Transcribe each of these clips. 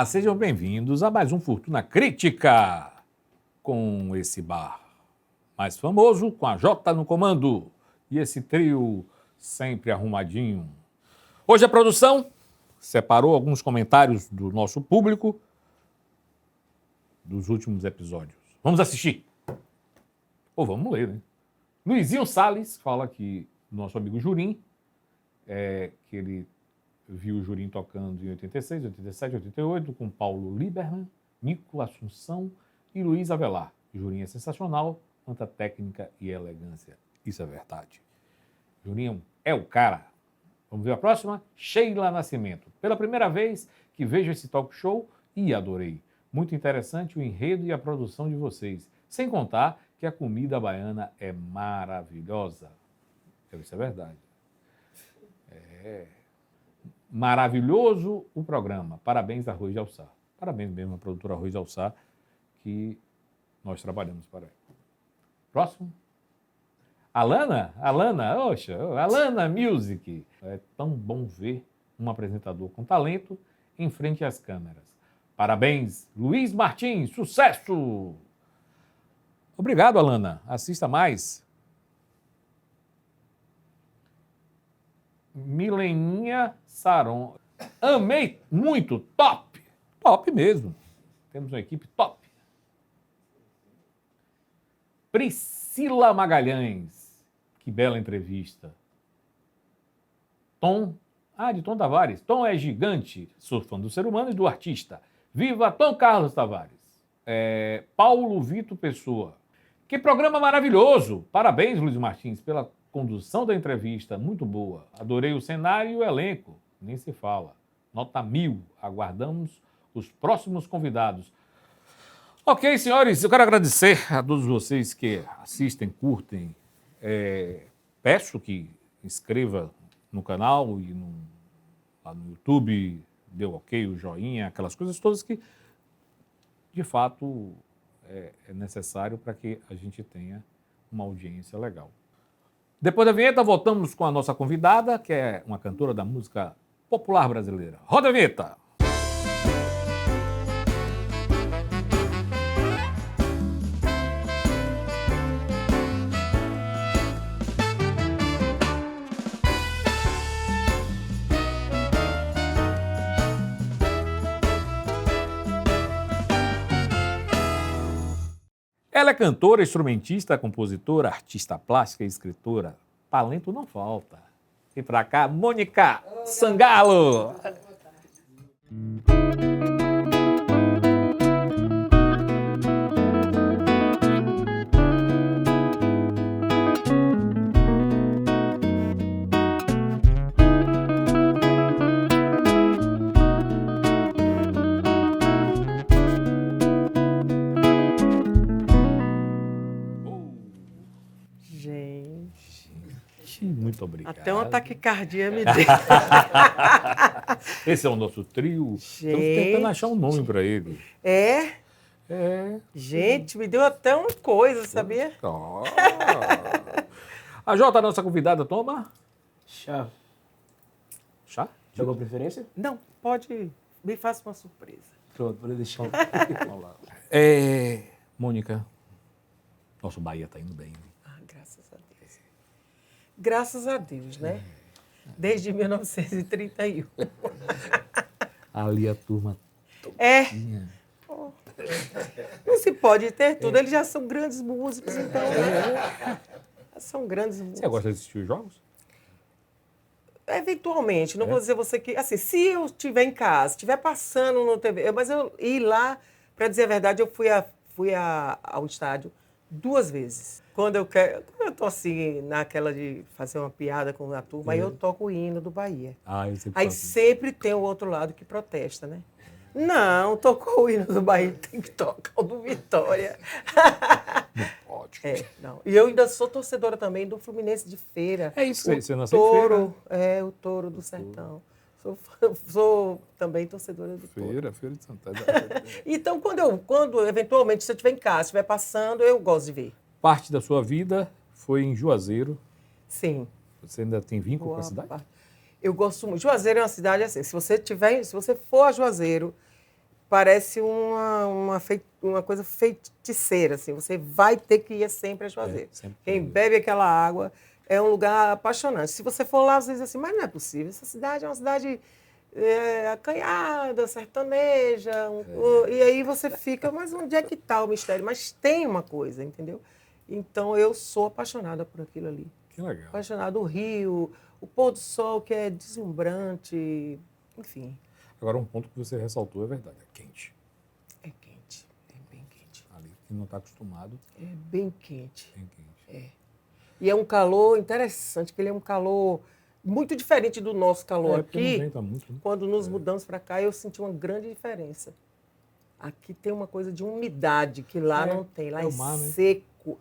sejam bem-vindos a mais um Fortuna Crítica, com esse bar mais famoso, com a Jota no comando e esse trio sempre arrumadinho. Hoje a produção separou alguns comentários do nosso público dos últimos episódios. Vamos assistir? Ou vamos ler, né? Luizinho Salles fala que nosso amigo Jurim, que ele viu o Jurim tocando em 86, 87, 88, com Paulo Lieberman, Nico Assunção e Luiz Avelar. Jurim é sensacional, quanta técnica e elegância. Isso é verdade. Jurim é o cara. Vamos ver a próxima? Sheila Nascimento. Pela primeira vez que vejo esse talk show e adorei. Muito interessante o enredo e a produção de vocês. Sem contar que a comida baiana é maravilhosa. Isso é verdade. Maravilhoso o programa. Parabéns, Arroz de Alçá. Parabéns mesmo à produtora Arroz de Alçá, que nós trabalhamos para ela. Próximo. Alana, oxa, Alana Music. É tão bom ver um apresentador com talento em frente às câmeras. Parabéns, Luiz Martins, sucesso! Obrigado, Alana. Assista mais. Mileninha Saron. Amei muito, top! Top mesmo. Temos uma equipe top. Priscila Magalhães. Que bela entrevista. Tom. De Tom Tavares. Tom é gigante. Sou fã do ser humano e do artista. Viva Tom Carlos Tavares. Paulo Vitor Pessoa. Que programa maravilhoso. Parabéns, Luiz Martins, pela condução da entrevista. Muito boa. Adorei o cenário e o elenco. Nem se fala. Nota 1000. Aguardamos os próximos convidados. Ok, senhores, eu quero agradecer a todos vocês que assistem, curtem. Peço que inscreva no canal e lá no YouTube, dê o ok, o joinha, aquelas coisas todas que, de fato, é necessário para que a gente tenha uma audiência legal. Depois da vinheta, voltamos com a nossa convidada, que é uma cantora da música popular brasileira. Roda a vinheta! Ela é cantora, instrumentista, compositora, artista plástica e escritora. Talento não falta. Vem pra cá, Mônica Sangalo. Muito obrigado. Até uma taquicardia me deu. Esse é o nosso trio. Estamos tentando achar um nome para ele. Gente, me deu até uma coisa, sabia? A Jota, a nossa convidada, toma? Chá. Chá? Tem alguma preferência? Não, pode. Me faça uma surpresa. Pronto, vou deixar. Vamos lá. Mônica, nosso Bahia está indo bem. Graças a Deus. Graças a Deus, né? Desde 1931. Ali a turma todinha. Não se pode ter tudo. Eles já são grandes músicos, então. São grandes músicos. Você gosta de assistir os jogos? Eventualmente. Não vou dizer você que... Assim, se eu estiver em casa, estiver passando no TV... Mas eu ir lá, para dizer a verdade, eu fui ao estádio 2 vezes. Quando eu tô assim, naquela de fazer uma piada com a turma, aí eu toco o hino do Bahia. Aí sempre tem o outro lado que protesta, né? Não, tocou o hino do Bahia, tem que tocar o do Vitória. Não pode. Não. E eu ainda sou torcedora também do Fluminense de Feira. É isso, você nasceu em Feira. O Touro do Sertão. Sou também torcedora do Touro. Feira de Santana. Então, quando eventualmente, se eu estiver em casa, estiver passando, eu gosto de ver. Parte da sua vida foi em Juazeiro. Sim. Você ainda tem vínculo com a cidade? Eu gosto muito. Juazeiro é uma cidade assim, se você for a Juazeiro, parece uma coisa feiticeira, assim. Você vai ter que ir sempre a Juazeiro. sempre Quem tem. bebe aquela água é um lugar apaixonante. Se você for lá, às vezes assim, mas não é possível. Essa cidade é uma cidade acanhada, sertaneja. E aí você fica, mas onde é que está o mistério? Mas tem uma coisa, entendeu? Então eu sou apaixonada por aquilo ali. Que legal. Apaixonada. O rio, o pôr do sol que é deslumbrante, enfim. Agora, um ponto que você ressaltou é verdade, é quente. É quente, é bem quente. Ali, quem não está acostumado, É bem quente. é quente. E é um calor interessante, que ele é um calor muito diferente do nosso calor Porque não aqui. venta muito, né? Quando nos mudamos para cá, eu senti uma grande diferença. Aqui tem uma coisa de umidade que lá não tem. Lá é é o mar, né? seco,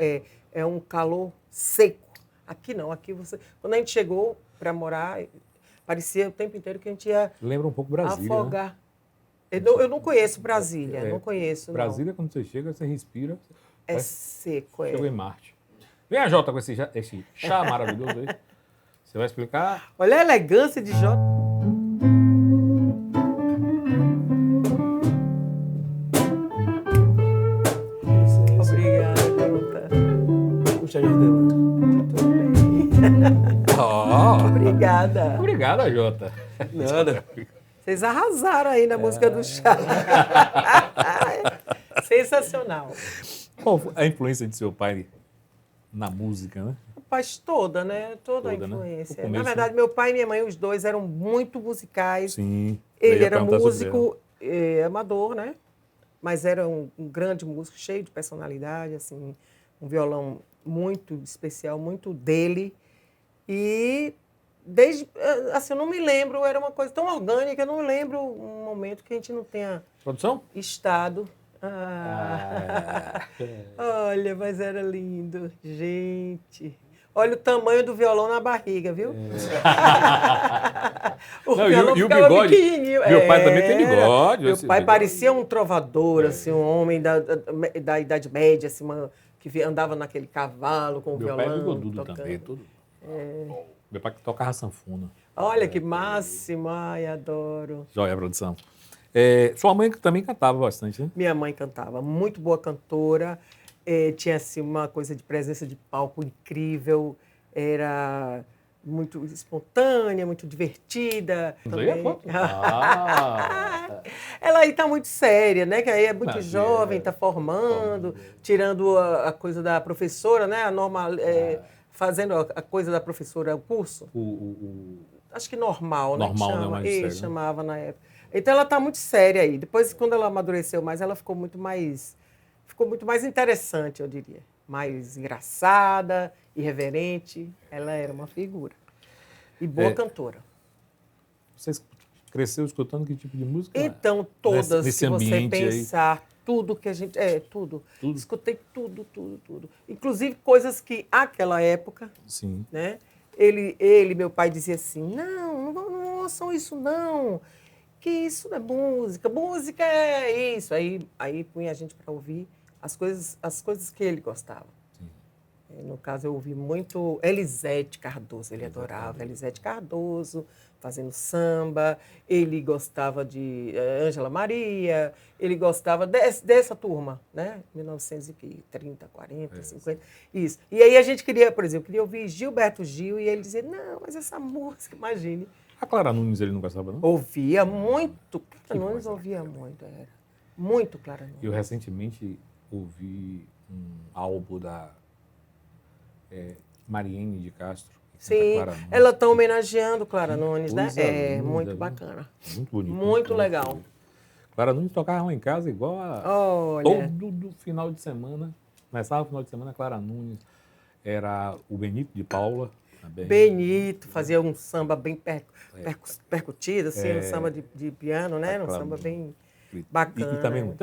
é um calor seco. Aqui não, aqui você... Quando a gente chegou para morar, parecia o tempo inteiro que a gente ia Lembra um pouco Brasília, né? afogar. Eu não conheço Brasília, não conheço, Brasília, quando você chega, você respira, não. É seco, chegou em Marte. Vem a Jota com esse chá maravilhoso aí. Você vai explicar? Olha a elegância de Jota. Obrigada, Jota. Puxa, já deu. Muito bem. Obrigada. Obrigada, Jota. Nada. Vocês arrasaram aí na música do chá. Sensacional. Qual foi a influência de seu pai na música, né? Rapaz, toda, né? Toda a Toda, né? influência. O começo, Na verdade, meu pai e minha mãe, os dois eram muito musicais. Sim. Eu Ele ia era perguntar sobre músico amador, né? Mas era um grande músico, cheio de personalidade, assim, um violão muito especial, muito dele. E desde, assim, eu não me lembro, era uma coisa tão orgânica, eu não me lembro um momento que a gente não tenha Produção? estado. Olha, mas era lindo, gente. Olha o tamanho do violão na barriga, viu? O Não, violão e o ficava bigode? pequenininho. Meu pai também tem bigode. Meu esse pai bigode. parecia um trovador, assim, um homem da Idade Média, assim, que andava naquele cavalo com o Meu pai é violão. bigodudo tocando. também. Tudo. Meu pai que tocava sanfona. Olha que máximo, ai, adoro. Joia, produção. Sua mãe também cantava bastante, né? Minha mãe cantava, muito boa cantora, tinha assim, uma coisa de presença de palco incrível, era muito espontânea, muito divertida. Não aí a foto? Ela aí está muito séria, né? Que aí é muito Mas, jovem, está formando, tirando a coisa da professora, né? A normal, fazendo a coisa da professora, o curso. Acho que normal, né? Normal, que né? chama, Magistério, né? chamava na época. Então ela está muito séria aí. Depois, quando ela amadureceu mais, ela ficou muito mais interessante, eu diria. Mais engraçada, irreverente. Ela era uma figura. E boa cantora. Você cresceu escutando que tipo de música? Então, todas, Nesse se você ambiente aí? pensar, tudo que a gente... tudo. Tudo? Escutei tudo. Inclusive coisas que, àquela época, Sim. né? Meu pai, dizia assim, não ouçam isso, não. Que isso não é música. Música é isso. Aí punha a gente para ouvir as coisas que ele gostava. No caso, eu ouvi muito Elisete Cardoso. Ele adorava Elisete Cardoso, fazendo samba. Ele gostava de Ângela Maria. Ele gostava dessa turma, né? 1930, 40, 50. Isso. E aí a gente queria, por exemplo, ouvir Gilberto Gil. E ele dizia, não, mas essa música, imagine. A Clara Nunes ele não gostava, não? Ouvia muito. Clara Nunes ouvia muito, era. Muito Clara Nunes. Eu recentemente ouvi um álbum da Mariene de Castro. Que canta Sim, Clara Nunes. ela está homenageando Clara Que Nunes, né? coisa É, linda, muito viu? bacana. Muito bonito. Muito legal. Clara Nunes tocava lá em casa igual a Olha, todo final de semana. Começava o final de semana, Clara Nunes. Era o Benito de Paula. Também. Benito fazia um samba bem percutido, assim, um samba de piano, né? Um Clara samba Nunes. bem E bacana. também...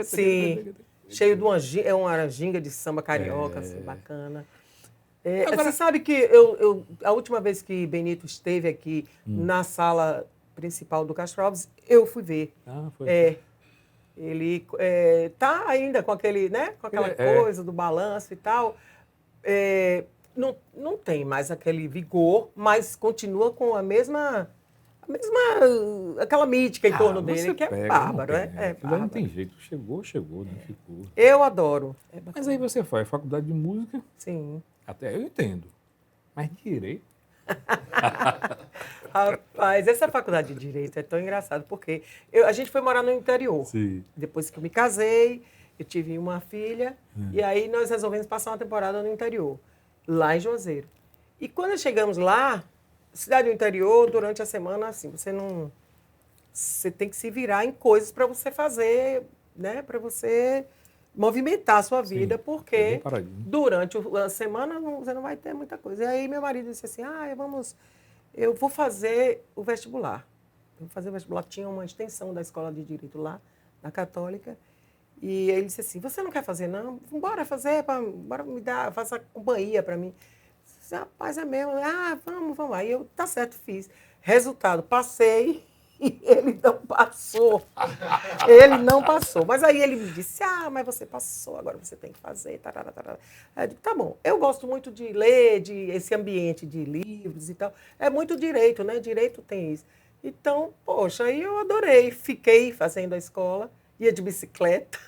Sim, cheio de uma ginga de samba carioca, assim, bacana. Você sabe que a última vez que Benito esteve aqui na sala principal do Castro Alves, eu fui ver. Ah, foi. Ele tá ainda com aquele, né? Com aquela coisa do balanço e tal. Não tem mais aquele vigor, mas continua com a mesma a mesma, aquela mítica em torno você dele, que é pega, bárbaro, não é, tem, é aquilo aí não bárbaro. tem jeito. Chegou, não ficou. Eu adoro. É bacana. Mas aí você faz faculdade de música, Sim. até eu entendo. Mas direito. Rapaz, essa faculdade de Direito é tão engraçado, porque a gente foi morar no interior. Sim. Depois que eu me casei, eu tive uma filha, e aí nós resolvemos passar uma temporada no interior, lá em Juazeiro. E quando chegamos lá, cidade do interior, durante a semana, assim, você tem que se virar em coisas para você fazer, né, para você movimentar a sua vida, Sim, é porque bem paradinho. durante a semana você não vai ter muita coisa. E aí meu marido disse assim, eu vou fazer o vestibular. Eu vou fazer o vestibular. Tinha uma extensão da escola de Direito lá, na Católica. E ele disse assim, você não quer fazer, não? Bora fazer, bora me dar, faça companhia para mim. Eu disse, rapaz, é mesmo. Vamos. Aí eu, tá certo, fiz. Resultado, passei e ele não passou. Ele não passou. Mas aí ele me disse, mas você passou, agora você tem que fazer. Tarará, tarará. Aí eu digo, tá bom. Eu gosto muito de ler, esse ambiente de livros e tal. É muito direito, né? Direito tem isso. Então, poxa, aí eu adorei. Fiquei fazendo a escola. Ia de bicicleta.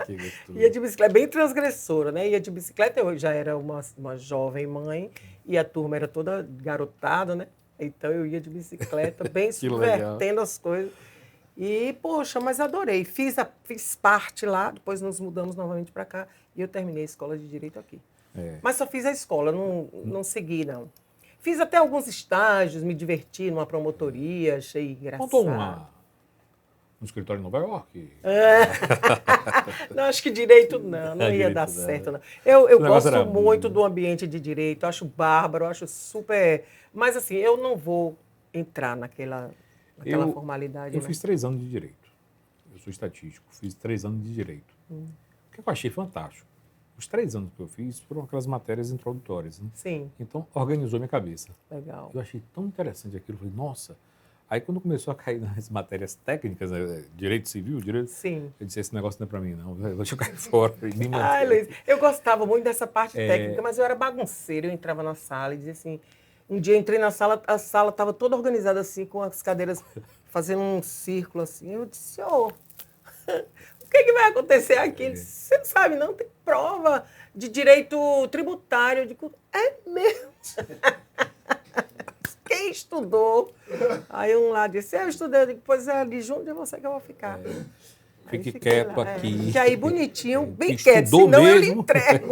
Que gostoso. Ia de bicicleta, bem transgressora, né? Ia de bicicleta, eu já era uma jovem mãe e a turma era toda garotada, né? Então eu ia de bicicleta, bem Que legal. subvertendo as coisas. E, poxa, mas adorei. Fiz parte lá, depois nos mudamos novamente para cá e eu terminei a escola de Direito aqui. É. Mas só fiz a escola, não segui, não. Fiz até alguns estágios, me diverti numa promotoria, achei engraçado. Montou um escritório em Nova York. Não, acho que direito não ia Direito dar não. certo, não. Eu negócio gosto era muito bom. do ambiente de direito, acho bárbaro, acho super... Mas assim, eu não vou entrar naquela formalidade, Eu né? fiz 3 anos de Direito. Eu sou estatístico, fiz 3 anos de Direito. O que eu achei fantástico. Os 3 anos que eu fiz foram aquelas matérias introdutórias, né? Sim, Então, organizou minha cabeça. legal. Eu achei tão interessante aquilo. Eu falei, nossa. Aí, quando começou a cair nas matérias técnicas, né, direito civil, Sim. eu disse, esse negócio não é para mim, não. Deixa eu cair fora. E me Ai, manter. Luiz, eu gostava muito dessa parte técnica, mas eu era bagunceira. Eu entrava na sala e dizia assim... Um dia eu entrei na sala, a sala estava toda organizada assim, com as cadeiras fazendo um círculo assim. Eu disse, o que vai acontecer aqui? Ele disse, você não sabe, não? Tem prova de direito tributário. Eu digo, é mesmo? Quem estudou? Aí um lá disse, eu estudei. Eu digo, pois é, ali junto de você que eu vou ficar. Aí Fique fiquei quieto lá, aqui. Fique aí bonitinho, bem Estudou quieto, senão eu lhe mesmo. entrego.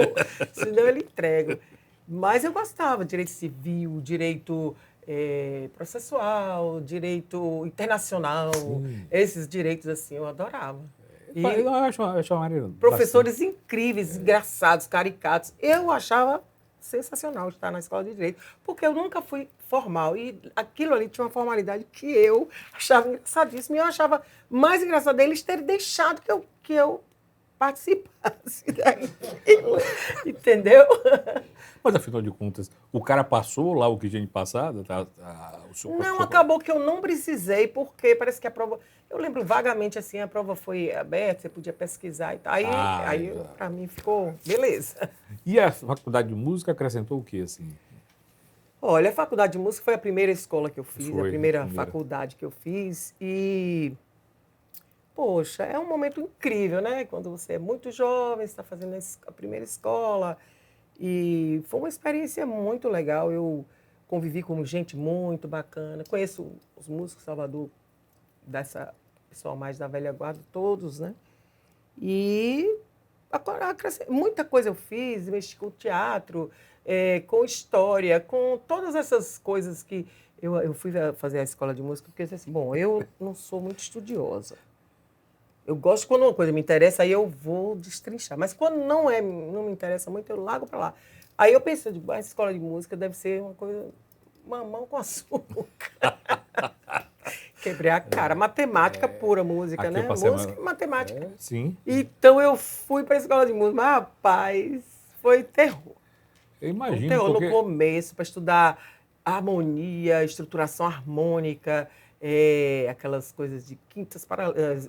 Senão eu lhe entrego. Mas eu gostava, direito civil, direito processual, direito internacional, esses direitos assim, eu adorava. E Eu acho uma área professores incríveis, engraçados, caricatos. Eu achava sensacional estar na escola de direito, porque eu nunca fui formal. E aquilo ali tinha uma formalidade que eu achava engraçadíssima. E eu achava mais engraçado eles terem deixado que eu participasse daquilo. Entendeu? Mas, afinal de contas, o cara passou lá o que tinha de passado? Não, acabou que eu não precisei, porque parece que a prova... Eu lembro vagamente, assim, a prova foi aberta, você podia pesquisar e tal. Aí exato. para mim, ficou beleza. E a faculdade de música acrescentou o quê, assim? Olha, a faculdade de música foi a primeira escola que eu fiz, Foi, a primeira primeira. faculdade que eu fiz. E, poxa, é um momento incrível, né? Quando você é muito jovem, está fazendo a primeira escola. E foi uma experiência muito legal. Eu convivi com gente muito bacana. Conheço os músicos de Salvador, dessa pessoal mais da velha guarda, todos, né? E muita coisa eu fiz, mexi com teatro, com história, com todas essas coisas que eu fui fazer a escola de música, porque eu disse assim, bom, eu não sou muito estudiosa. Eu gosto quando uma coisa me interessa, aí eu vou destrinchar. Mas quando não me interessa muito, eu largo para lá. Aí eu pensei, a escola de música deve ser uma coisa, mamão com açúcar. Quebrei a cara. Matemática pura, música, Aqui né? eu passei Música e matemática. Sim. Então eu fui para a escola de música, mas rapaz, foi terror. Eu Um imagino, terror porque... no começo, para estudar harmonia, estruturação harmônica, aquelas coisas de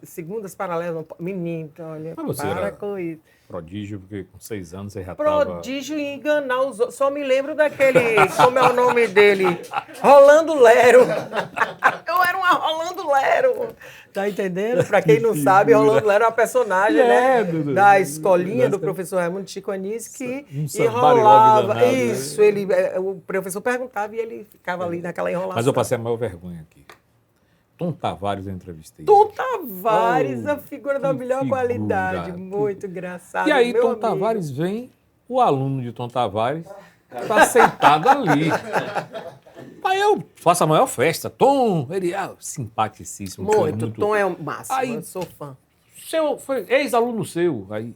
segundas paralelas. Menino, olha, Mas você para era com isso. prodígio, porque com 6 anos você já estava... Prodígio em enganar os outros. Só me lembro daquele, como é o nome dele? Rolando Lero. Eu era uma Rolando Lero. Tá entendendo? Pra quem não sabe, Rolando Lero é uma personagem, né? Da escolinha do professor Raimundo Chico Anísio que enrolava. danado, né? Isso, o professor perguntava e ele ficava ali naquela enrolação. Mas eu passei a maior vergonha aqui. Tom Tavares eu entrevistei. Tom Tavares, Oh, a figura da que melhor figura, qualidade. que- Muito engraçado. E aí meu Tom amigo. Tavares vem, o aluno de Tom Tavares está sentado ali. Aí eu faço a maior festa. Tom, ele é simpaticíssimo. Muito, Tom é o máximo, Aí- eu sou fã. Seu, foi ex-aluno seu. Aí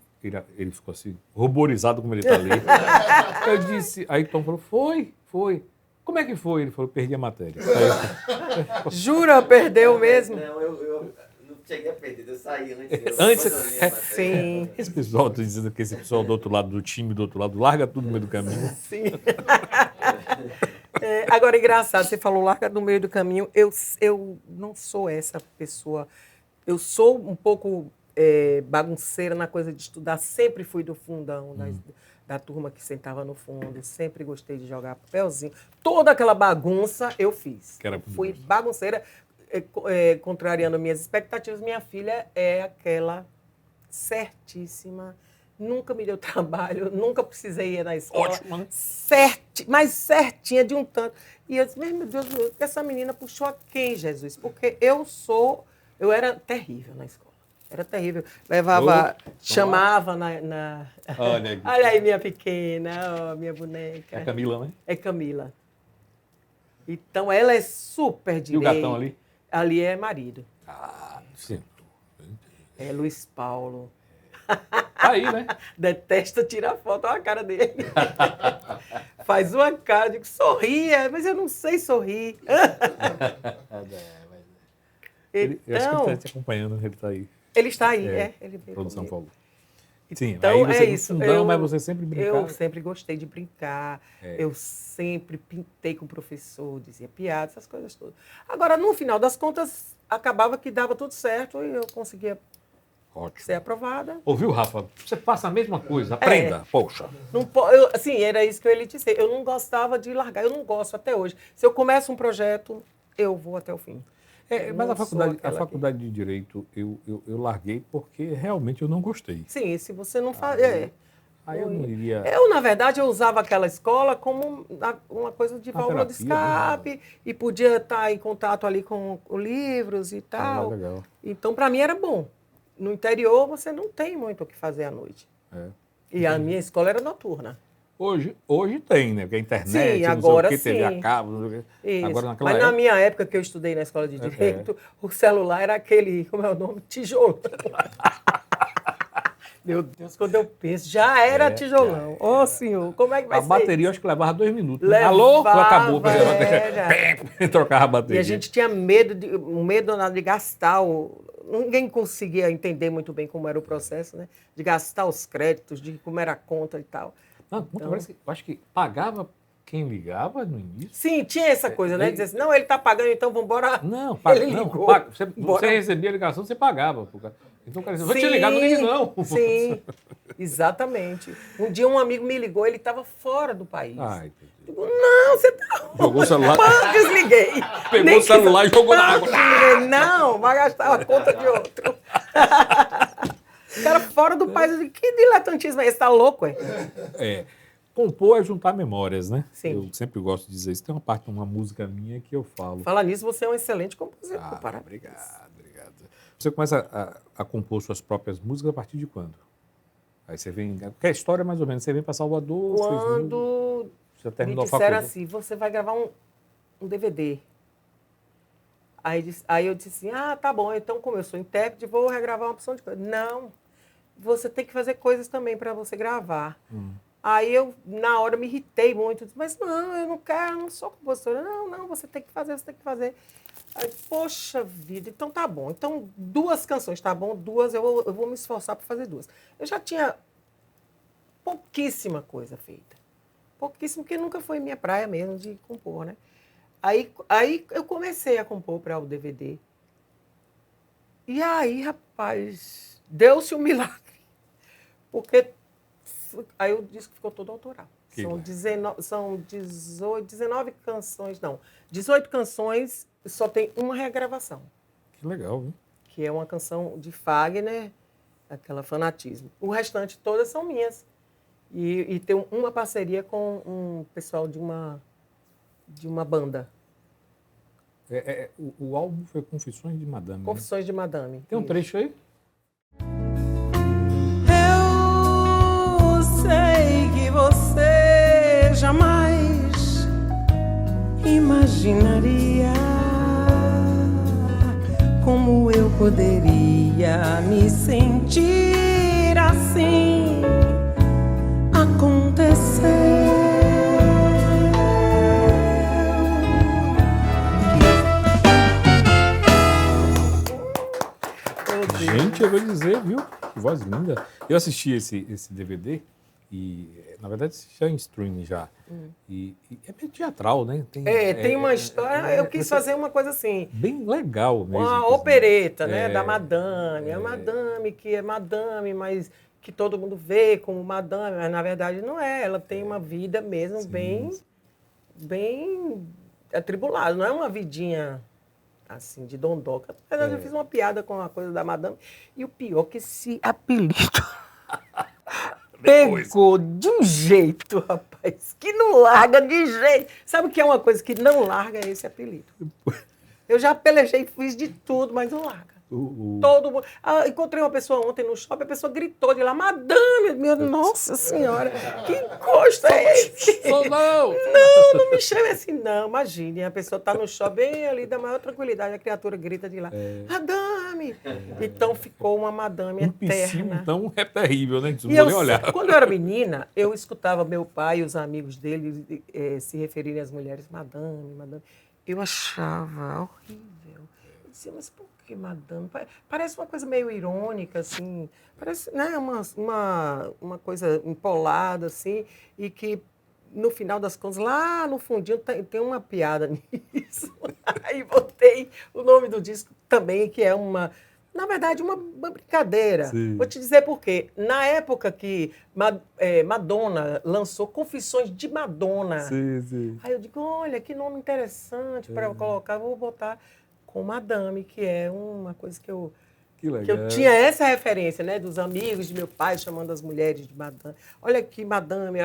ele ficou assim, ruborizado como ele está ali. Eu disse, aí Tom falou, foi. Como é que foi? Ele falou, perdi a matéria. Aí, Jura, perdeu mesmo? Não, eu não cheguei a perder, eu saí antes. Antes- Depois eu li a matéria. Sim, esse pessoal, tô dizendo que esse pessoal do outro lado do time, do outro lado, larga tudo no meio do caminho. sim. Agora, engraçado, você falou larga no meio do caminho. Eu não sou essa pessoa. Eu sou um pouco bagunceira na coisa de estudar. Sempre fui do fundão, da turma que sentava no fundo. Sempre gostei de jogar papelzinho. Toda aquela bagunça eu fiz. Que era Fui muito bagunceira, contrariando minhas expectativas. Minha filha é aquela certíssima. Nunca me deu trabalho, nunca precisei ir na escola. Ótimo, né? Mas certinha de um tanto. E eu disse, meu Deus, essa menina puxou a quem, Jesus? Porque eu era terrível na escola. Era terrível. Levava, chamava na... Olha, Olha aí, minha pequena, ó, minha boneca. é a Camila, né? É Camila. Então, ela é super E o direita. gatão ali? Ali é marido. Ah, sim. É Luiz Paulo. Tá aí, né? Detesta tirar foto, olha a cara dele. Faz uma cara de que sorria, mas eu não sei sorrir. Eu acho que ele Então, está te acompanhando, ele está aí. ele está aí, ele veio Produção comigo. falou. Sim, Então, aí você é isso. fundão, mas você sempre brincava. Eu sempre gostei de brincar. Eu sempre pintei com o professor, dizia piada, essas coisas todas. Agora, no final das contas, acabava que dava tudo certo e eu conseguia Ótimo. ser aprovada. Ouviu, Rafa? Você faça a mesma coisa, aprenda. Poxa. Não, assim, era isso que eu ia lhe dizer. Eu não gostava de largar, eu não gosto até hoje. Se eu começo um projeto, eu vou até o fim. Mas não sou a aquela faculdade de Direito eu larguei porque realmente eu não gostei. Sim, se você não faz. Aí eu não iria... Eu, na verdade, eu usava aquela escola como uma coisa de válvula de terapia, né? escape e podia estar em contato ali com livros e tal. legal. Então, para mim, era bom. No interior, você não tem muito o que fazer à noite. E a minha escola era noturna. Hoje tem, né? Porque a internet, Sim, não agora sei o que, TV a sim. cabo, não sei o quê. Isso. Agora naquela Mas na época... minha época que eu estudei na escola de Direito, o celular era aquele, como é o nome? Tijolo. Meu Deus, quando eu penso, já era tijolão. Ô, senhor, como é que vai A ser bateria isso? acho que levava 2 minutos. Levava, Alô? Acabou. era. Trocava a bateria. E a gente tinha medo de gastar Ninguém conseguia entender muito bem como era o processo, né? De gastar os créditos, de como era a conta e tal. Não, parece que, eu acho que pagava quem ligava no início. Sim, tinha essa coisa, né? Dizer assim, não, ele está pagando, então vamos embora. Não, Ele ligou. você recebia a ligação, você pagava. Então o cara disse, vou te ligar, não ligue não. Sim, exatamente. Um dia um amigo me ligou, ele estava fora do país. Ai, Digo, não, você tá... jogou o celular, Desliguei. pegou Nem o celular e jogou na água. Desliguei. Não, vai gastar a conta de outro. O cara fora do país, eu digo, que diletantismo é esse? Tá louco, é? Compor é juntar memórias, né? Sim. Eu sempre gosto de dizer isso. Tem uma parte de uma música minha que eu falo. Falar nisso, você é um excelente compositor. Parabéns. Obrigado. Você começa a compor suas próprias músicas a partir de quando? Aí você vem... Qualquer história, mais ou menos. Você vem para Salvador... Quando Você me terminou a disseram faculdade. assim, você vai gravar um DVD. Aí eu disse assim, tá bom, então como eu sou intérprete, vou regravar uma opção de coisa. Não, você tem que fazer coisas também para você gravar. Aí eu, na hora, me irritei muito. Disse, mas não, eu não quero, eu não sou compositora. Não, você tem que fazer. Aí, poxa vida, então tá bom. Então, 2 canções, tá bom? 2, eu vou me esforçar para fazer 2. Eu já tinha pouquíssima coisa feita. Pouquíssimo, porque nunca foi minha praia mesmo de compor, né? Aí eu comecei a compor para o DVD. E aí, rapaz, deu-se um milagre. Porque aí o disco ficou todo autoral. São 19 canções, não. 18 canções, só tem uma regravação. Que legal, viu? Que é uma canção de Fagner, aquela Fanatismo. O restante todas são minhas. E tem uma parceria com um pessoal de uma banda. O álbum foi Confissões de Madame. Confissões de Madame. Tem um trecho aí? Eu sei que você jamais imaginaria como eu poderia me sentir assim acontecer. Gente, eu vou dizer, viu? Que voz linda. Eu assisti esse DVD e, na verdade, já em streaming já. E é meio teatral, né? Tem uma história. Eu quis fazer uma coisa assim. Bem legal mesmo. Uma opereta, né? Da Madame. A Madame, que é Madame, mas que todo mundo vê como Madame, mas na verdade não é. Ela tem uma vida mesmo bem atribulada. Não é uma vidinha assim, de dondoca. Na verdade, eu fiz uma piada com a coisa da Madame. E o pior que esse apelido pegou de um jeito, rapaz, que não larga de jeito. Sabe o que é uma coisa que não larga? É esse apelido. Eu já pelejei, fiz de tudo, mas não larga. Todo mundo. Encontrei uma pessoa ontem no shopping, a pessoa gritou de lá, Madame, meu, nossa senhora, que encosto é esse? Não me chame assim, não, imagine, a pessoa está no shopping, bem ali da maior tranquilidade, a criatura grita de lá, Madame. Então ficou uma Madame eterna. Então é terrível, né? Não E vou nem olhar. Quando eu era menina, eu escutava meu pai e os amigos dele se referirem às mulheres, Madame, Madame. Eu achava horrível. Eu dizia, mas por que Madame? Parece uma coisa meio irônica, assim. Parece, né, uma coisa empolada, assim, e que, no final das contas, lá no fundinho tem uma piada nisso. Aí botei o nome do disco também, que é na verdade, uma brincadeira. Sim. Vou te dizer por quê. Na época que Madonna lançou Confissões de Madonna, Sim. aí eu digo, olha, que nome interessante para eu colocar, vou botar com Madame, que é uma coisa que eu tinha essa referência, né, dos amigos de meu pai chamando as mulheres de Madame. Olha aqui, Madame,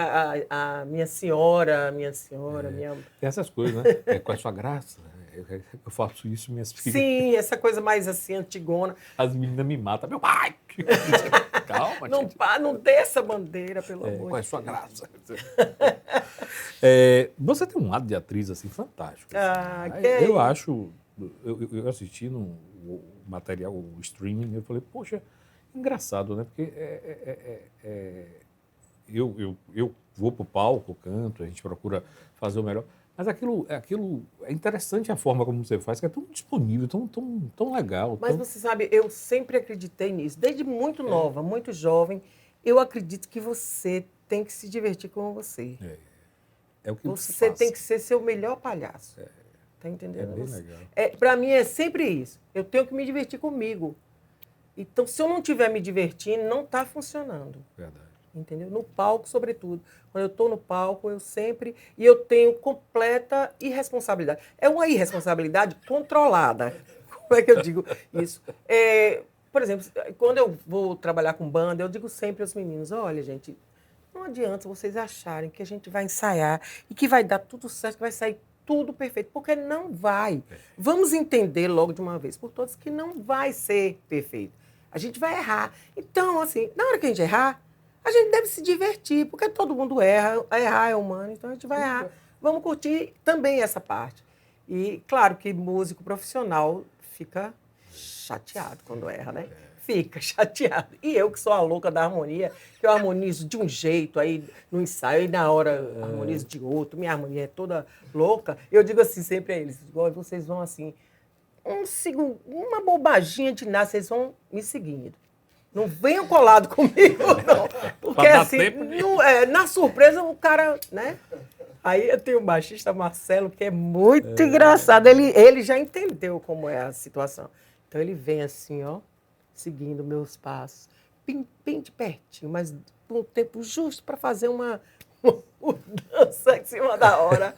a minha senhora, minha... Tem essas coisas, né? Com a sua graça. Eu faço isso, minhas filhas. Sim, essa coisa mais assim, antigona. As meninas me matam. Meu pai! Calma, não, gente. Não dê essa bandeira, pelo amor de Deus. Com a sua graça. Você tem um lado de atriz, assim, fantástico. Assim. Eu acho... Eu assisti no material, o streaming, eu falei, poxa, engraçado, né? Porque eu vou pro palco, canto, a gente procura fazer o melhor. Mas aquilo é interessante a forma como você faz, que é tão disponível, tão legal. Mas você sabe, eu sempre acreditei nisso. Desde muito nova, muito jovem, eu acredito que você tem que se divertir com você. É o que você tem que ser seu melhor palhaço. Tá entendendo? É bem legal. Para mim é sempre isso. Eu tenho que me divertir comigo. Então, se eu não estiver me divertindo, não está funcionando. Verdade. Entendeu? No palco, sobretudo. Quando eu estou no palco, eu sempre... E eu tenho completa irresponsabilidade. É uma irresponsabilidade controlada. Como é que eu digo isso? Por exemplo, quando eu vou trabalhar com banda, eu digo sempre aos meninos, olha, gente, não adianta vocês acharem que a gente vai ensaiar e que vai dar tudo certo, que vai sair tudo perfeito, porque não vai. Vamos entender logo de uma vez por todas que não vai ser perfeito. A gente vai errar. Então, assim, na hora que a gente errar, a gente deve se divertir, porque todo mundo erra, errar é humano, então a gente vai errar. Vamos curtir também essa parte. E, claro, que músico profissional fica chateado quando erra, né? Fica chateado. E eu, que sou a louca da harmonia, que eu harmonizo de um jeito, aí no ensaio, e na hora harmonizo de outro, minha harmonia é toda louca, eu digo assim sempre a eles, vocês vão assim, uma bobaginha de nada, vocês vão me seguindo. Não venham colado comigo, não. Porque assim, na surpresa o cara, né? Aí eu tenho o baixista Marcelo, que é muito engraçado. Ele já entendeu como é a situação. Então ele vem assim, ó, seguindo meus passos, bem de pertinho, mas com o tempo justo para fazer uma mudança em cima da hora.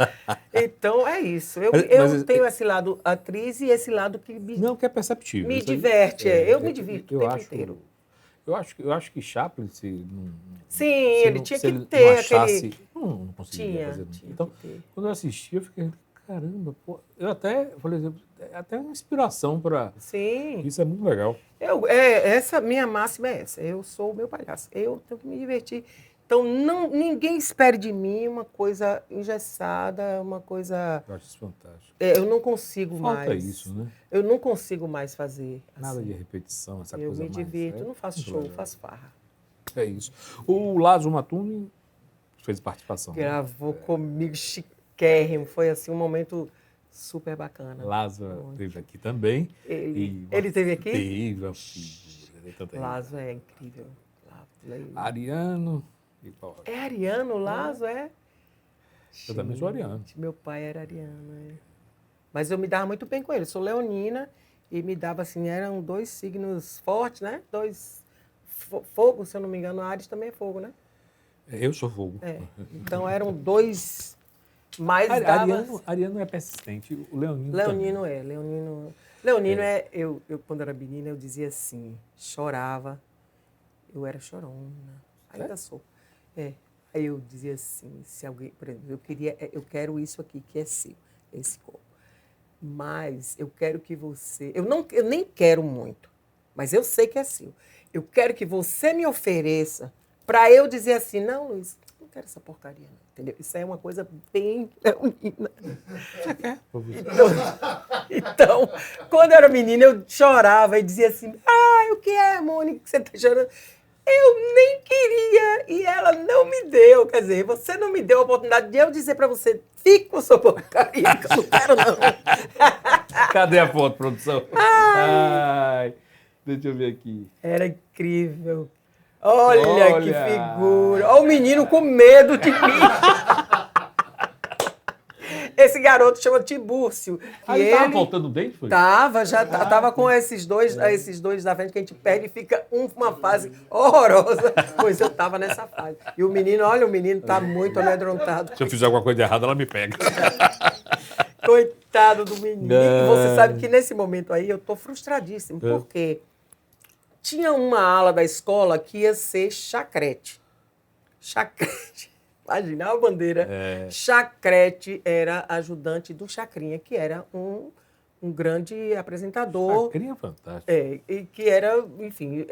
Então é isso. Eu Mas tenho esse lado atriz e esse lado que Não, que é perceptível. me Isso aí- diverte. Eu me divirto o eu tempo acho, inteiro. Eu acho que Chaplin, se não, Sim, se ele não- tinha se que ele ter não achasse, aquele... não conseguiria fazer. Tinha Então, que ter. quando eu assisti, eu fiquei, caramba, pô, eu até, por exemplo, é até uma inspiração para... Sim. Isso é muito legal. Essa minha máxima é essa. Eu sou o meu palhaço. Eu tenho que me divertir. Então, ninguém espere de mim uma coisa engessada, uma coisa... Eu acho isso fantástico. Eu não consigo Falta mais. isso, né? Eu não consigo mais fazer Nada assim. de repetição, essa Eu coisa me mais... divirto, não faço muito show, legal. faço farra. É isso. O Lázaro Matuni fez participação. Né? Gravou comigo chiquérrimo. Foi assim um momento super bacana. Lázaro esteve aqui também. Ele E esteve aqui? Teve, uma figura. Tanta gente. Lázaro é incrível. Ariano. E qual? É ariano, Lázaro, é? Eu também sou ariano. Gente, meu pai era ariano, é. Mas eu me dava muito bem com ele. Eu sou leonina e me dava assim, eram 2 signos fortes, né? 2 fogo, se eu não me engano, Ares também é fogo, né? Eu sou fogo. É. Então eram 2 mais dava... Ariano é persistente. O Leonino Leonino também. é, Leonino é, eu quando era menina, eu dizia assim, chorava, eu era chorona, ainda sou. É. Aí eu dizia assim, se alguém, por exemplo, eu quero isso aqui que é seu, esse corpo. Mas eu quero que você, eu nem quero muito, mas eu sei que é seu. Eu quero que você me ofereça para eu dizer assim, não, Luiz, não quero essa porcaria, não, entendeu? Isso aí é uma coisa bem leonina. Então, quando eu era menina, eu chorava e dizia assim, o que é, Mônica, que você está chorando? Eu nem queria e ela não me deu. Quer dizer, você não me deu a oportunidade de eu dizer para você, fique com sua porcaria, que eu não quero não. Cadê a foto, produção? Ai, deixa eu ver aqui. Era incrível. Olha que Olha. figura. Olha o menino com medo de mim. Esse garoto chama Tibúrcio. que Ele tava faltando dente, foi? Tava com esses dois da frente que a gente perde e fica uma fase horrorosa. Pois eu tava nessa fase. E o menino, olha, o menino tá muito amedrontado. Se eu fizer alguma coisa de errada, ela me pega. Coitado do menino. E você sabe que nesse momento aí eu tô frustradíssimo, porque tinha uma ala da escola que ia ser chacrete. Chacrete. Imagina a bandeira. Chacrete era ajudante do Chacrinha, que era um grande apresentador. Chacrinha é fantástico. E que era, enfim,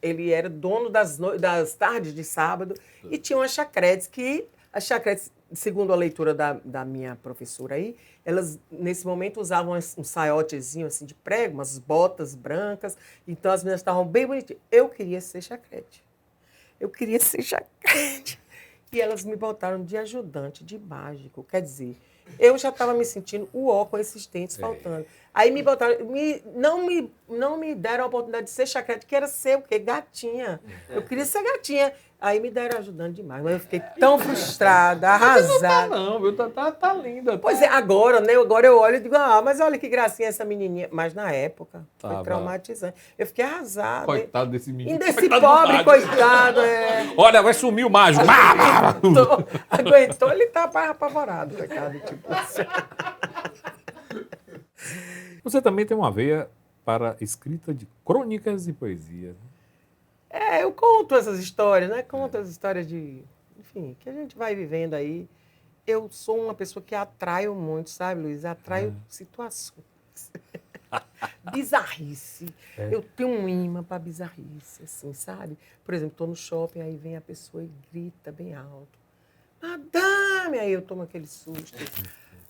ele era dono das tardes de sábado e tinha umas chacretes que, as chacretes, segundo a leitura da minha professora aí, elas, nesse momento, usavam um saiotezinho assim de prego, umas botas brancas, então as meninas estavam bem bonitinhas. Eu queria ser chacrete. E elas me botaram de ajudante, de mágico. Quer dizer, eu já estava me sentindo com esses dentes faltando. Aí me botaram, não me deram a oportunidade de ser chacrete, que era ser o quê? Gatinha. Eu queria ser gatinha. Aí me deram ajudante demais. Mas eu fiquei tão frustrada, arrasada. Não, viu? Tá linda. Pois é, agora, né? Agora eu olho e digo, mas olha que gracinha essa menininha. Mas na época, foi Tava. traumatizante. Eu fiquei arrasada. Coitado desse menino. E desse Coitado do pobre, mágico. coitado, Olha, vai sumir o mágico. Aguentou, ele tá apavorado, coitado. Tipo. Você também tem uma veia para escrita de crônicas e poesia. Eu conto essas histórias, né? Conto as histórias enfim, que a gente vai vivendo aí. Eu sou uma pessoa que atraio muito, sabe, Luiz? Atraio situações. Bizarrice. Eu tenho um imã para bizarrice, assim, sabe? Por exemplo, estou no shopping, aí vem a pessoa e grita bem alto. Madame! Aí eu tomo aquele susto.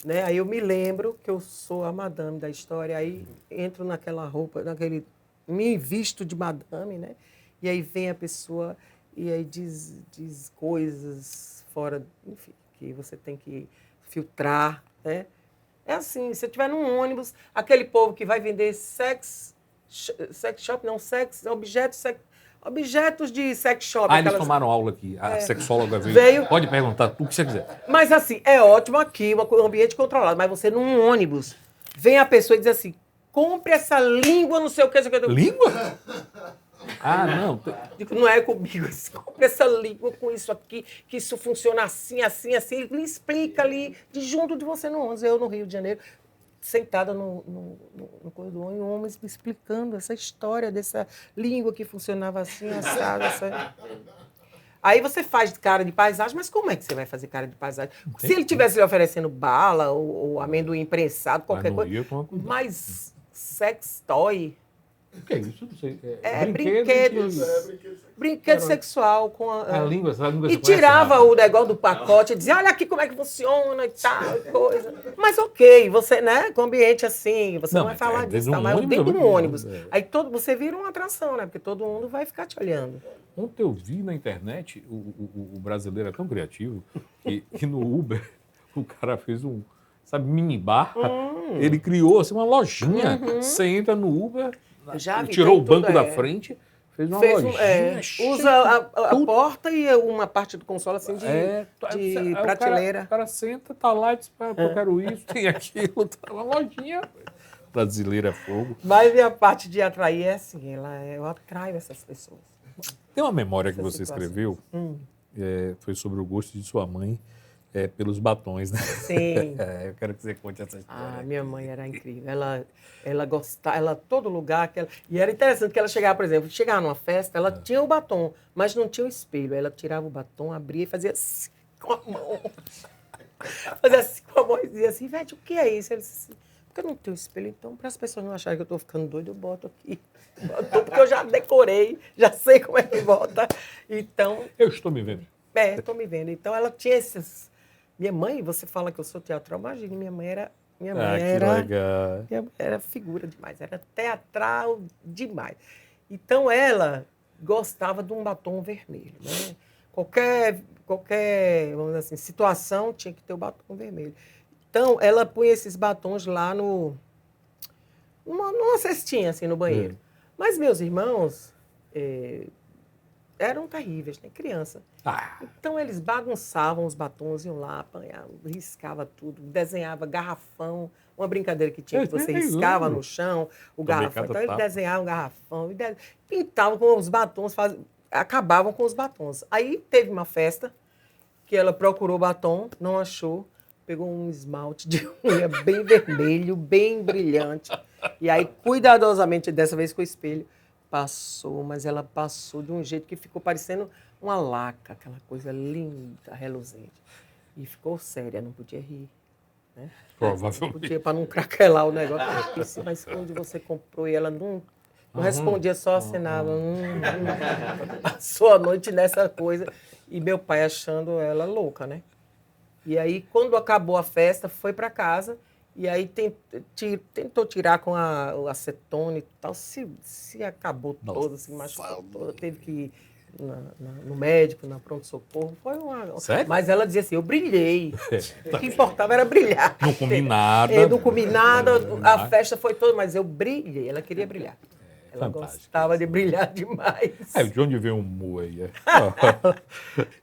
Né? Aí eu me lembro que eu sou a madame da história, aí entro naquela roupa, me visto de madame, né? E aí vem a pessoa e aí diz coisas fora, enfim, que você tem que filtrar, né? É assim, se você estiver num ônibus, aquele povo que vai vender objetos Objetos de sex shop. Ah, eles aquelas- tomaram aula aqui. A sexóloga veio. Veio. Pode perguntar tudo que você quiser. Mas assim, é ótimo aqui, um ambiente controlado, mas você num ônibus, vem a pessoa e diz assim, compre essa língua, não sei o que. Língua? Ah, não. Digo, não é comigo, compre essa língua com isso aqui, que isso funciona assim, assim, assim. Ele explica ali, de junto de você no ônibus, eu no Rio de Janeiro, sentada no corredor, e um homem me explicando essa história dessa língua que funcionava assim, assado, Aí você faz cara de paisagem, mas como é que você vai fazer cara de paisagem? Se ele tivesse lhe oferecendo bala ou amendoim prensado, qualquer não coisa. ia tomar cuidado. Mas sex toy, O que é isso? Não sei. brinquedos. Brinquedo sexual com A língua, essa língua E você conhece, tirava Rafa? o negócio do pacote e dizia, olha aqui como é que funciona e tal, coisa. Mas ok, você, né, com ambiente assim, você não vai mas falar é disso, dentro tá? de um Mas ônibus, dentro de é um muito ônibus. grande, é. Aí você vira uma atração, né? Porque todo mundo vai ficar te olhando. Ontem eu vi na internet, o brasileiro é tão criativo, que no Uber o cara fez sabe, minibar. Ele criou assim, uma lojinha. Você entra no Uber, Já vi, tirou tem o banco tudo, da é. frente, fez uma Fez lojinha. cheia usa a tudo. porta e uma parte do console assim de Aí o prateleira. O cara senta, tá lá e diz, eu quero isso, tem aquilo, tá uma lojinha. Brasileira é fogo. Mas minha parte de atrair é assim, eu atraio essas pessoas. Tem uma memória que Essa você situação. escreveu, foi sobre o gosto de sua mãe pelos batons, né? Sim. Eu quero que você conte essa história. Ah, minha mãe era incrível. Ela gostava, todo lugar e era interessante que ela chegava, por exemplo, chegava numa festa, ela tinha o batom, mas não tinha o espelho. Aí ela tirava o batom, abria e fazia assim com a mão. Fazia assim com a mão e dizia assim, Ivete, o que é isso? Ela disse assim, porque eu não tenho espelho, então, para as pessoas não acharem que eu estou ficando doido, eu boto aqui. Porque eu já decorei, já sei como é que bota. Então, Eu estou me vendo. estou me vendo. Então, ela tinha esses... Minha mãe, você fala que eu sou teatral, imagine, minha mãe era Que legal. era figura demais, era teatral demais. Então, ela gostava de um batom vermelho, né? Qualquer, vamos dizer assim, situação tinha que ter o batom vermelho. Então, ela punha esses batons lá numa cestinha, assim, no banheiro. Mas meus irmãos eram terríveis, né? Criança. Então, eles bagunçavam os batons, iam lá, apanhavam, riscava tudo, desenhava garrafão, uma brincadeira que tinha, que você riscava no chão o garrafão. Então, eles desenhavam um garrafão, pintavam com os batons, acabavam com os batons. Aí, teve uma festa que ela procurou batom, não achou, pegou um esmalte de unha bem vermelho, bem brilhante, e aí, cuidadosamente, dessa vez com o espelho, passou, mas ela passou de um jeito que ficou parecendo uma laca, aquela coisa linda, reluzente. E ficou séria, não podia rir. Né? Provavelmente. Podia, para não craquelar o negócio. Eu disse, mas onde você comprou? E ela não respondia, só acenava. Passou a noite nessa coisa. E meu pai achando ela louca, né? E aí, quando acabou a festa, foi para casa. E aí tentou tirar com o acetona e tal. Se acabou toda, se machucou toda. Teve que ir no médico, na pronto-socorro. Foi uma... Sério? Mas ela dizia assim, eu brilhei. O que importava era brilhar. Não comi nada. Não comi nada, a festa foi toda, mas eu brilhei. Ela queria brilhar. Ela fantástico. gostava de brilhar demais. De onde vem o humor aí?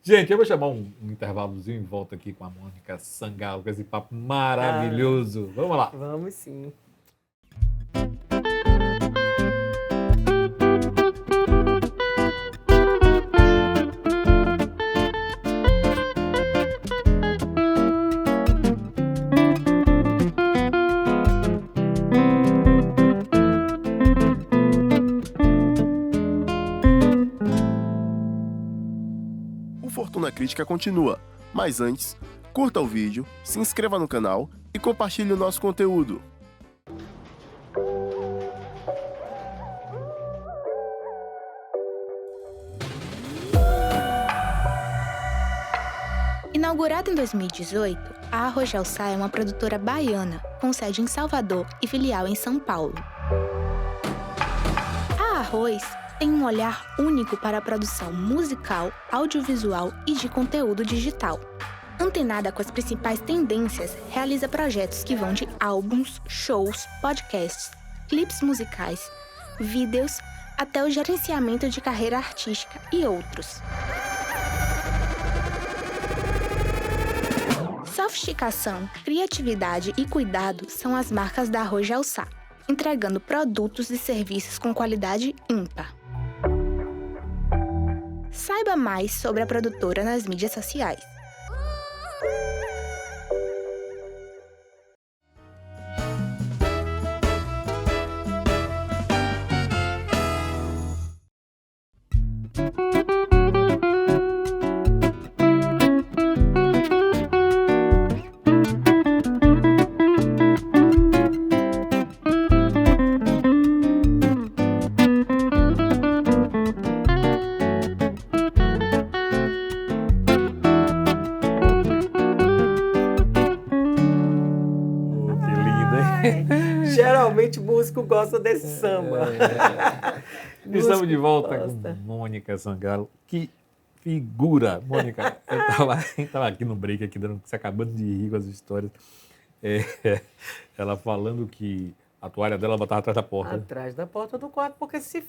Gente, eu vou chamar um intervalozinho e volto aqui com a Mônica Sangalo, com esse papo maravilhoso. Vamos lá. Vamos sim. Fortuna Crítica continua, mas antes, curta o vídeo, se inscreva no canal e compartilhe o nosso conteúdo. Inaugurada em 2018, a Arrojal Sá é uma produtora baiana, com sede em Salvador e filial em São Paulo. A Arroz tem um olhar único para a produção musical, audiovisual e de conteúdo digital. Antenada com as principais tendências, realiza projetos que vão de álbuns, shows, podcasts, clipes musicais, vídeos, até o gerenciamento de carreira artística e outros. Sofisticação, criatividade e cuidado são as marcas da Arroz de Alçá, entregando produtos e serviços com qualidade ímpar. Saiba mais sobre a produtora nas mídias sociais. Que lindo, hein? Geralmente músico gosta desse samba. Estamos de Músico volta gosta. com Mônica Sangalo. Que figura, Mônica. A gente tava aqui no break, aqui, se acabando de rir com as histórias. Ela falando que a toalha dela botava atrás da porta. Atrás da porta do quarto, porque se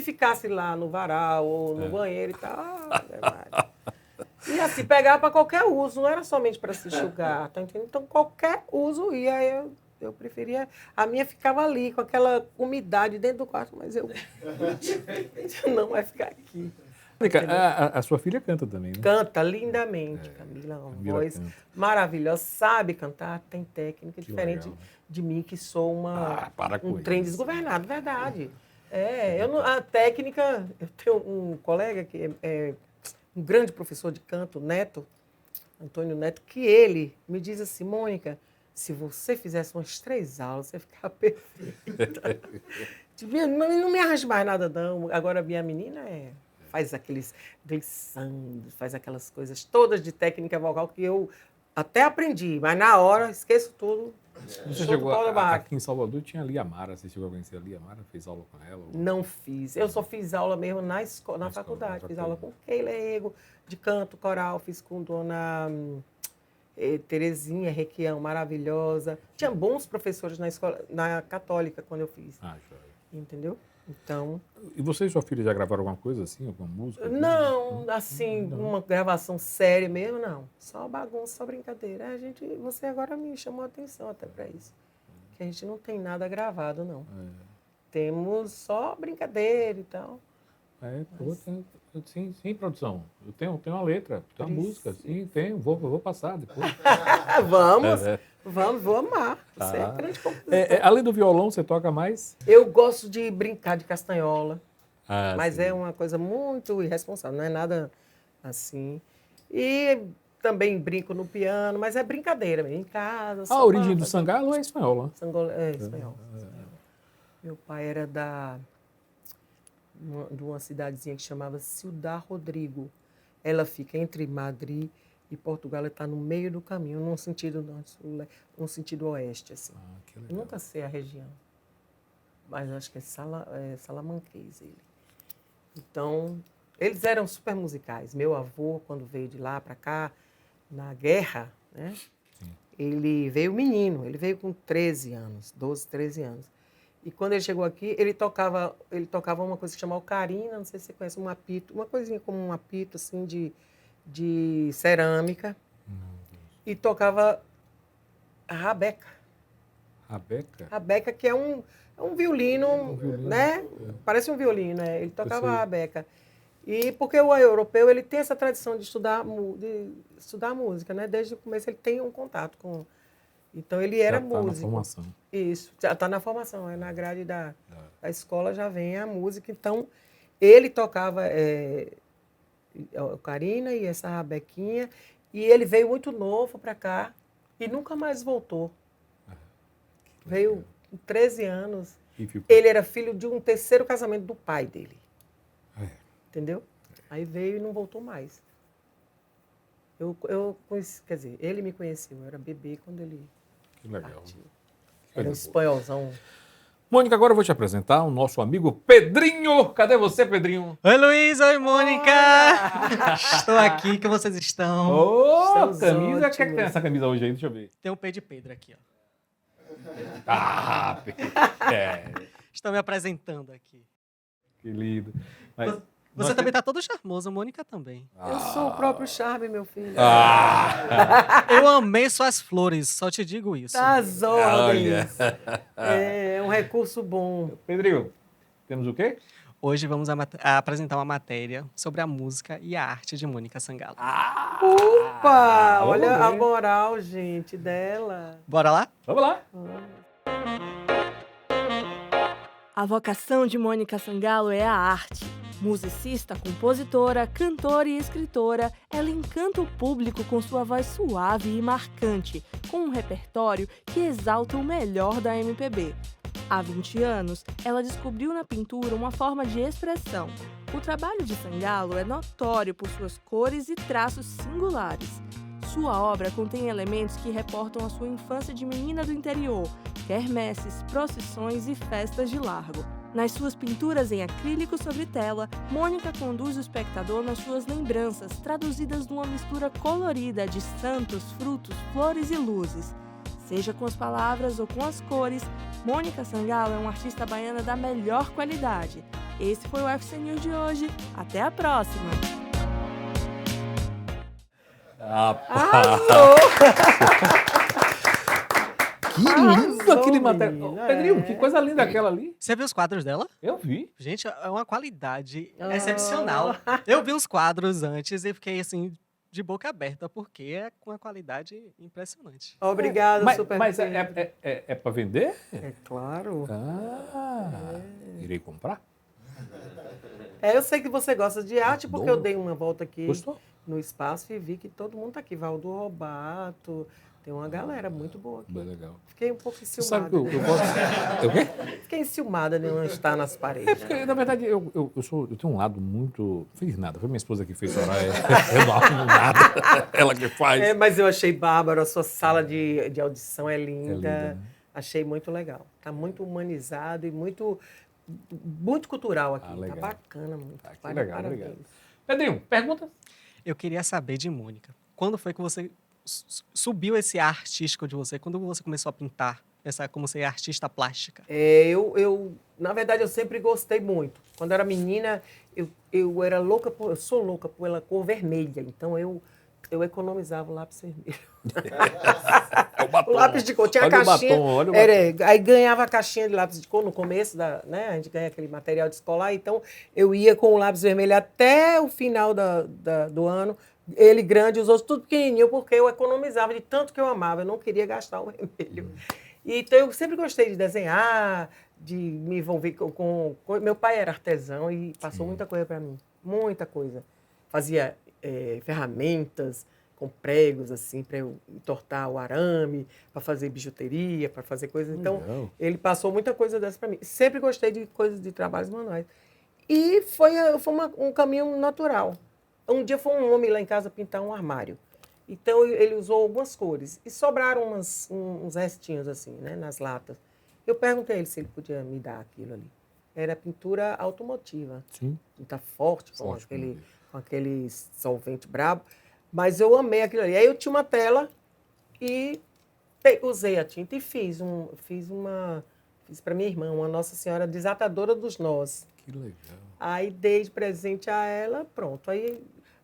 ficasse lá no varal ou no banheiro e tal, e assim, pegava para qualquer uso, não era somente para se enxugar, tá entendendo? Então, qualquer uso ia, eu preferia, a minha ficava ali, com aquela umidade dentro do quarto, mas eu não vai ficar aqui. Mônica, a sua filha canta também, né? Canta lindamente, Camila, uma Camila voz canta. maravilhosa, sabe cantar, tem técnica, Que diferente legal. de mim, que sou para com um trem isso. desgovernado, verdade. A técnica, eu tenho um colega que é um grande professor de canto, Neto, Antônio Neto, que ele me diz assim, Mônica, se você fizesse umas 3 aulas, você ficava perfeita. Não me arranje mais nada, não. Agora, a minha menina faz aqueles glissandos, faz aquelas coisas todas de técnica vocal que eu até aprendi, mas na hora esqueço tudo. Você Show chegou do pau da barraca. aqui em Salvador, tinha a Lia Mara. Você chegou a conhecer a Lia Mara? Fez aula com ela? Não fiz. Eu só fiz aula mesmo na faculdade. Fiz aula com Keila Ego, de canto coral. Fiz com dona Terezinha Requião, maravilhosa. Tinha bons professores na escola, na católica, quando eu fiz. Ah, joia. Entendeu? Então... E você e sua filha já gravaram alguma coisa assim? Alguma música? Não, assim, uma gravação séria mesmo, não. Só bagunça, só brincadeira. Você agora me chamou a atenção até para isso. Que a gente não tem nada gravado, não. Temos só brincadeira e tal. Sim, produção. Eu tenho uma letra, tem uma música. Sim, tenho. Vou passar depois. Vou amar. Você é grande compositor. Além do violão, você toca mais? Eu gosto de brincar de castanhola, mas sim. é uma coisa muito irresponsável, não é nada assim. E também brinco no piano, mas é brincadeira mesmo, em casa. A origem do Sangalo é espanhola. É espanhol. Meu pai era de uma cidadezinha que chamava Ciudad Rodrigo. Ela fica entre Madrid e Portugal, ela está no meio do caminho, num sentido norte-sul, num sentido oeste, assim. Que Eu legal. nunca sei a região, mas acho que é salamanquês ele. Então, eles eram super musicais. Meu avô, quando veio de lá para cá, na guerra, né? Ele veio menino, ele veio com 13 anos, 12, 13 anos. E quando ele chegou aqui, ele tocava uma coisa que chama ocarina, não sei se você conhece, um apito, uma coisinha como um apito, assim, de cerâmica. E tocava a rabeca. Rabeca? Rabeca, que é um violino, né? Parece um violino, né? Ele tocava sei. a rabeca. E porque o europeu, ele tem essa tradição de estudar música, né? Desde o começo ele tem um contato com... Então ele era Já tá na músico. formação. Isso, já está na formação, na grade da escola já vem a música. Então ele tocava a ocarina e essa rabequinha, e ele veio muito novo para cá e nunca mais voltou. Veio com 13 anos. E ficou. Ele era filho de um terceiro casamento do pai dele. Entendeu? Aí veio e não voltou mais. Eu conheci, quer dizer, ele me conheceu, eu era bebê quando ele Que legal. partiu. Que Era um coisa boa. espanholzão. Mônica, agora eu vou te apresentar o nosso amigo Pedrinho. Cadê você, Pedrinho? Oi, Luiz! Oi, Mônica! Estou aqui, como vocês estão? Ô, Estamos camisa. O que é que tem ótimos. nessa camisa hoje aí? Deixa eu ver. Tem o P de Pedro aqui, ó. Ah, é. Estou me apresentando aqui. Que lindo. Mas, Você também tá todo charmoso, Mônica também. Eu sou o próprio charme, meu filho. Eu amei suas flores, só te digo isso. Das ordens. É um recurso bom. Pedrinho, temos o quê? Hoje vamos apresentar uma matéria sobre a música e a arte de Mônica Sangalo. Opa! vamos Olha a ver. moral, gente, dela. Bora lá? Vamos lá. A vocação de Mônica Sangalo é a arte. Musicista, compositora, cantora e escritora, ela encanta o público com sua voz suave e marcante, com um repertório que exalta o melhor da MPB. Há 20 anos, ela descobriu na pintura uma forma de expressão. O trabalho de Sangalo é notório por suas cores e traços singulares. Sua obra contém elementos que reportam a sua infância de menina do interior, quermesses, procissões e festas de largo. Nas suas pinturas em acrílico sobre tela, Mônica conduz o espectador nas suas lembranças, traduzidas numa mistura colorida de santos, frutos, flores e luzes. Seja com as palavras ou com as cores, Mônica Sangalo é uma artista baiana da melhor qualidade. Esse foi o UFC News de hoje. Até a próxima! Arrasou! Que lindo Arrasou, aquele material. menina, Pedrinho, é. que coisa linda aquela ali. Você viu os quadros dela? Eu vi. Gente, é uma qualidade excepcional. Eu vi os quadros antes e fiquei assim, de boca aberta, porque é com uma qualidade impressionante. Obrigada, Super Mas Pedro. é para vender? É claro. Irei comprar. Eu sei que você gosta de arte, porque eu dei uma volta aqui Gostou? no espaço e vi que todo mundo tá aqui. Valdo Robato, tem uma galera muito boa aqui. Bem legal. Fiquei um pouco Você sabe enciumada. que eu gosto... O quê? Fiquei enciumada de não estar nas É paredes. porque, na verdade, eu tenho um lado muito... Fiz nada. Foi minha esposa que fez orar. Eu não arrumo nada. Ela que faz. Mas eu achei bárbaro. A sua sala de audição é linda. né? Achei muito legal. Tá muito humanizado e muito cultural aqui. legal. Tá bacana, muito. Que legal, Parabéns. obrigado. Pedrinho, pergunta? Eu queria saber de Mônica, quando foi que você subiu esse ar artístico de você? Quando você começou a pintar, como ser artista plástica? Na verdade, eu sempre gostei muito. Quando eu era menina, eu era louca eu sou louca pela cor vermelha. Então, eu economizava o lápis vermelho. É o batom. O lápis de cor. Tinha Olha a caixinha. o batom, olha o batom. Aí ganhava a caixinha de lápis de cor no começo, né? A gente ganha aquele material de escolar. Então, eu ia com o lápis vermelho até o final do ano. Ele grande, os outros tudo pequenininho, porque eu economizava de tanto que eu amava. Eu não queria gastar o vermelho. Então, eu sempre gostei de desenhar, de me envolver com... Meu pai era artesão e passou muita coisa para mim. Muita coisa. Fazia ferramentas com pregos, assim, para eu entortar o arame, para fazer bijuteria, para fazer coisas. Então, Legal. ele passou muita coisa dessa para mim. Sempre gostei de coisas de trabalhos manuais. E foi um caminho natural. Um dia foi um homem lá em casa pintar um armário. Então, ele usou algumas cores. E sobraram uns restinhos, assim, né, nas latas. Eu perguntei a ele se ele podia me dar aquilo ali. Era pintura automotiva. Sim. Pinta forte, Forte, com aquele solvente brabo. Mas eu amei aquilo ali. Aí eu tinha uma tela e usei a tinta e fiz para minha irmã, uma Nossa Senhora Desatadora dos Nós. Que legal. Aí dei de presente a ela, pronto.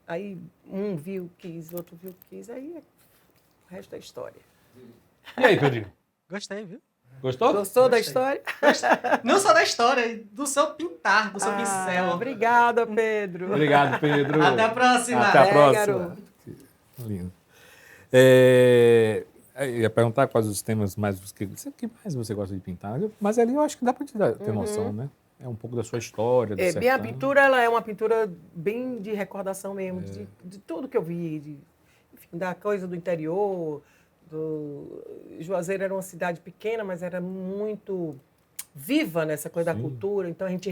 Aí um viu, quis, outro viu, quis. Aí o resto é história. E aí, Pedrinho? Gostei, viu? Gostou? Gostou da história? Não só da história, do seu pintar, do seu pincel. Obrigada, Pedro. Obrigado, Pedro. Até a próxima. Até a próxima. garoto. Lindo. Eu ia perguntar quais os temas que mais você gosta de pintar, mas ali eu acho que dá para ter noção, né? É um pouco da sua história, do Minha sertão. pintura ela é uma pintura bem de recordação mesmo, de tudo que eu vi, enfim, da coisa do interior. Juazeiro era uma cidade pequena, mas era muito viva nessa coisa da cultura. Então a gente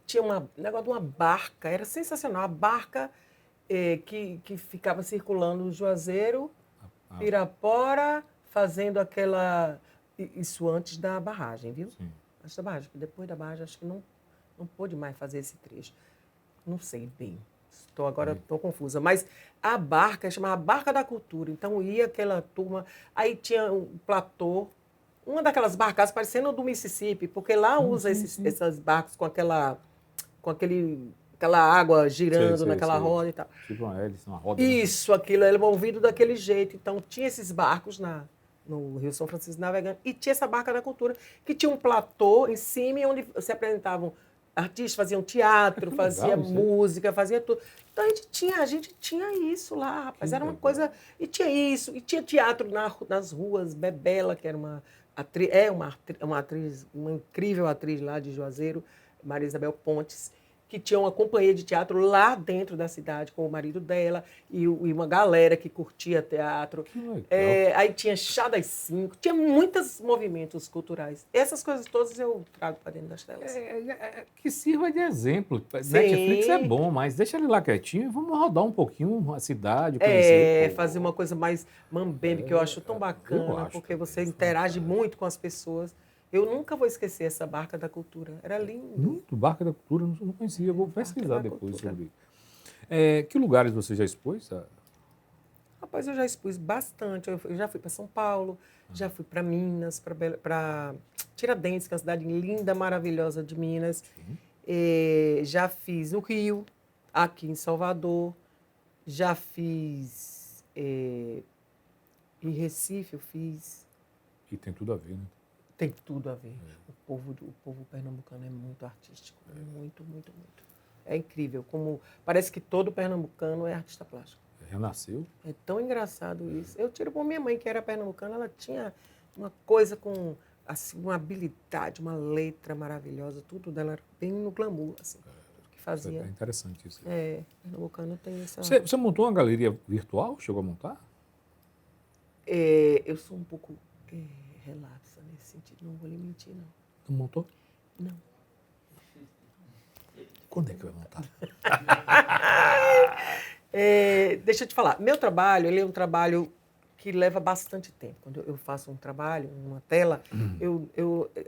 tinha um negócio de uma barca, era sensacional, a barca que ficava circulando o Juazeiro, Pirapora, fazendo isso antes da barragem, viu? Sim. Antes da barragem, depois da barragem acho que não pôde mais fazer esse trecho. Não sei bem. Estou confusa. Mas a barca chamava Barca da Cultura. Então ia aquela turma. Aí tinha um platô, uma daquelas barcas parecendo do Mississippi, porque lá usa esses barcos com aquela com aquela água girando Sei, naquela sei. roda e tal. Tipo uma hélice, uma roda. né? Isso, aquilo era movido daquele jeito. Então, tinha esses barcos no Rio São Francisco navegando e tinha essa barca da cultura, que tinha um platô em cima e onde se apresentavam artistas, faziam teatro, Que fazia legal isso aí. música, fazia tudo. Então, a gente tinha isso lá, rapaz. Que Era uma legal. coisa... E tinha isso, e tinha teatro nas ruas. Bebela, que era uma atriz, uma incrível atriz lá de Juazeiro, Maria Isabel Pontes, que tinha uma companhia de teatro lá dentro da cidade com o marido dela e uma galera que curtia teatro. Que legal. Aí tinha Chá das 5, tinha muitos movimentos culturais. Essas coisas todas eu trago para dentro das telas. Que sirva de exemplo. Netflix é bom, mas deixa ele lá quietinho e vamos rodar um pouquinho a cidade, conhecer. pô. Fazer uma coisa mais mambembe, que eu acho tão eu bacana, acho porque você também, interage muito com as pessoas. Eu nunca vou esquecer essa Barca da Cultura. Era lindo. Muito, Barca da Cultura, eu não conhecia. Eu vou pesquisar da depois Cultura. sobre. Que lugares você já expôs? Rapaz, eu já expus bastante. Eu já fui para São Paulo, já fui para Minas, para Tiradentes, que é uma cidade linda, maravilhosa de Minas. Já fiz no Rio, aqui em Salvador. Já fiz em Recife, eu fiz. Que tem tudo a ver, né? Tem tudo a ver. O povo pernambucano é muito artístico. Muito, muito, muito. É incrível. Parece que todo pernambucano é artista plástico. Renasceu. É tão engraçado isso. Eu tiro por minha mãe, que era pernambucana, ela tinha uma coisa com, assim, uma habilidade, uma letra maravilhosa, tudo dela era bem no glamour, assim, que É fazia. interessante isso. Pernambucano tem essa... Você montou uma galeria virtual? Chegou a montar? Eu sou um pouco relapsa nesse sentido, não vou lhe mentir, não. Não montou? Não. Quando é que vai montar? Deixa eu te falar, meu trabalho, ele é um trabalho que leva bastante tempo. Quando eu faço um trabalho, uma tela,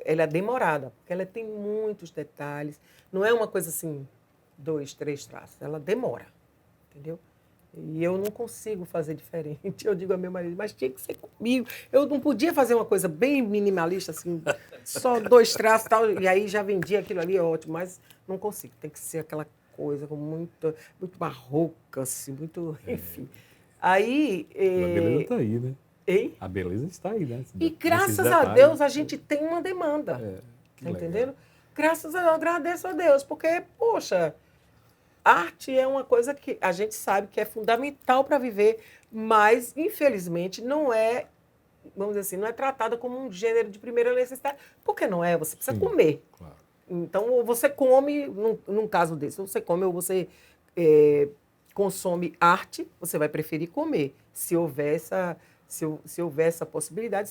ela é demorada, porque ela tem muitos detalhes. Não é uma coisa assim, 2, 3 traços. Ela demora, entendeu? E eu não consigo fazer diferente. Eu digo ao meu marido, mas tinha que ser comigo. Eu não podia fazer uma coisa bem minimalista, assim, só 2 traços e tal, e aí já vendia aquilo ali, ótimo, mas não consigo. Tem que ser aquela coisa com muito barroca, assim, muito... Enfim. Aí... A beleza está aí, né? Hein? A beleza está aí, né? E graças Nesses a detalhes. Deus a gente tem uma demanda. Que Tá legal. entendendo? Graças a Deus, agradeço a Deus, porque, poxa, arte é uma coisa que a gente sabe que é fundamental para viver, mas, infelizmente, não é, vamos dizer assim, não é tratada como um gênero de primeira necessidade. Por que não é? Você precisa Sim. comer. Claro. Então, ou você come, num caso desse, ou você come ou você consome arte, você vai preferir comer. Se houver essa possibilidade,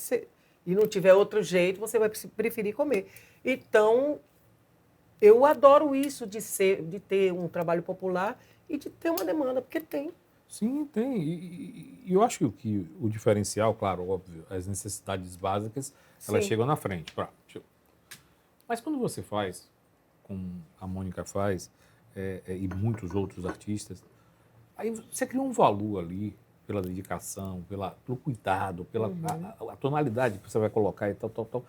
e não tiver outro jeito, você vai preferir comer. Então, eu adoro isso de ter um trabalho popular e de ter uma demanda, porque tem. Sim, tem. E eu acho que o diferencial, claro, óbvio, as necessidades básicas, elas Sim. chegam na frente. Mas quando você faz, como a Mônica faz, e muitos outros artistas, aí você cria um valor ali pela dedicação, pelo cuidado, pela a tonalidade que você vai colocar e tal, tal, tal.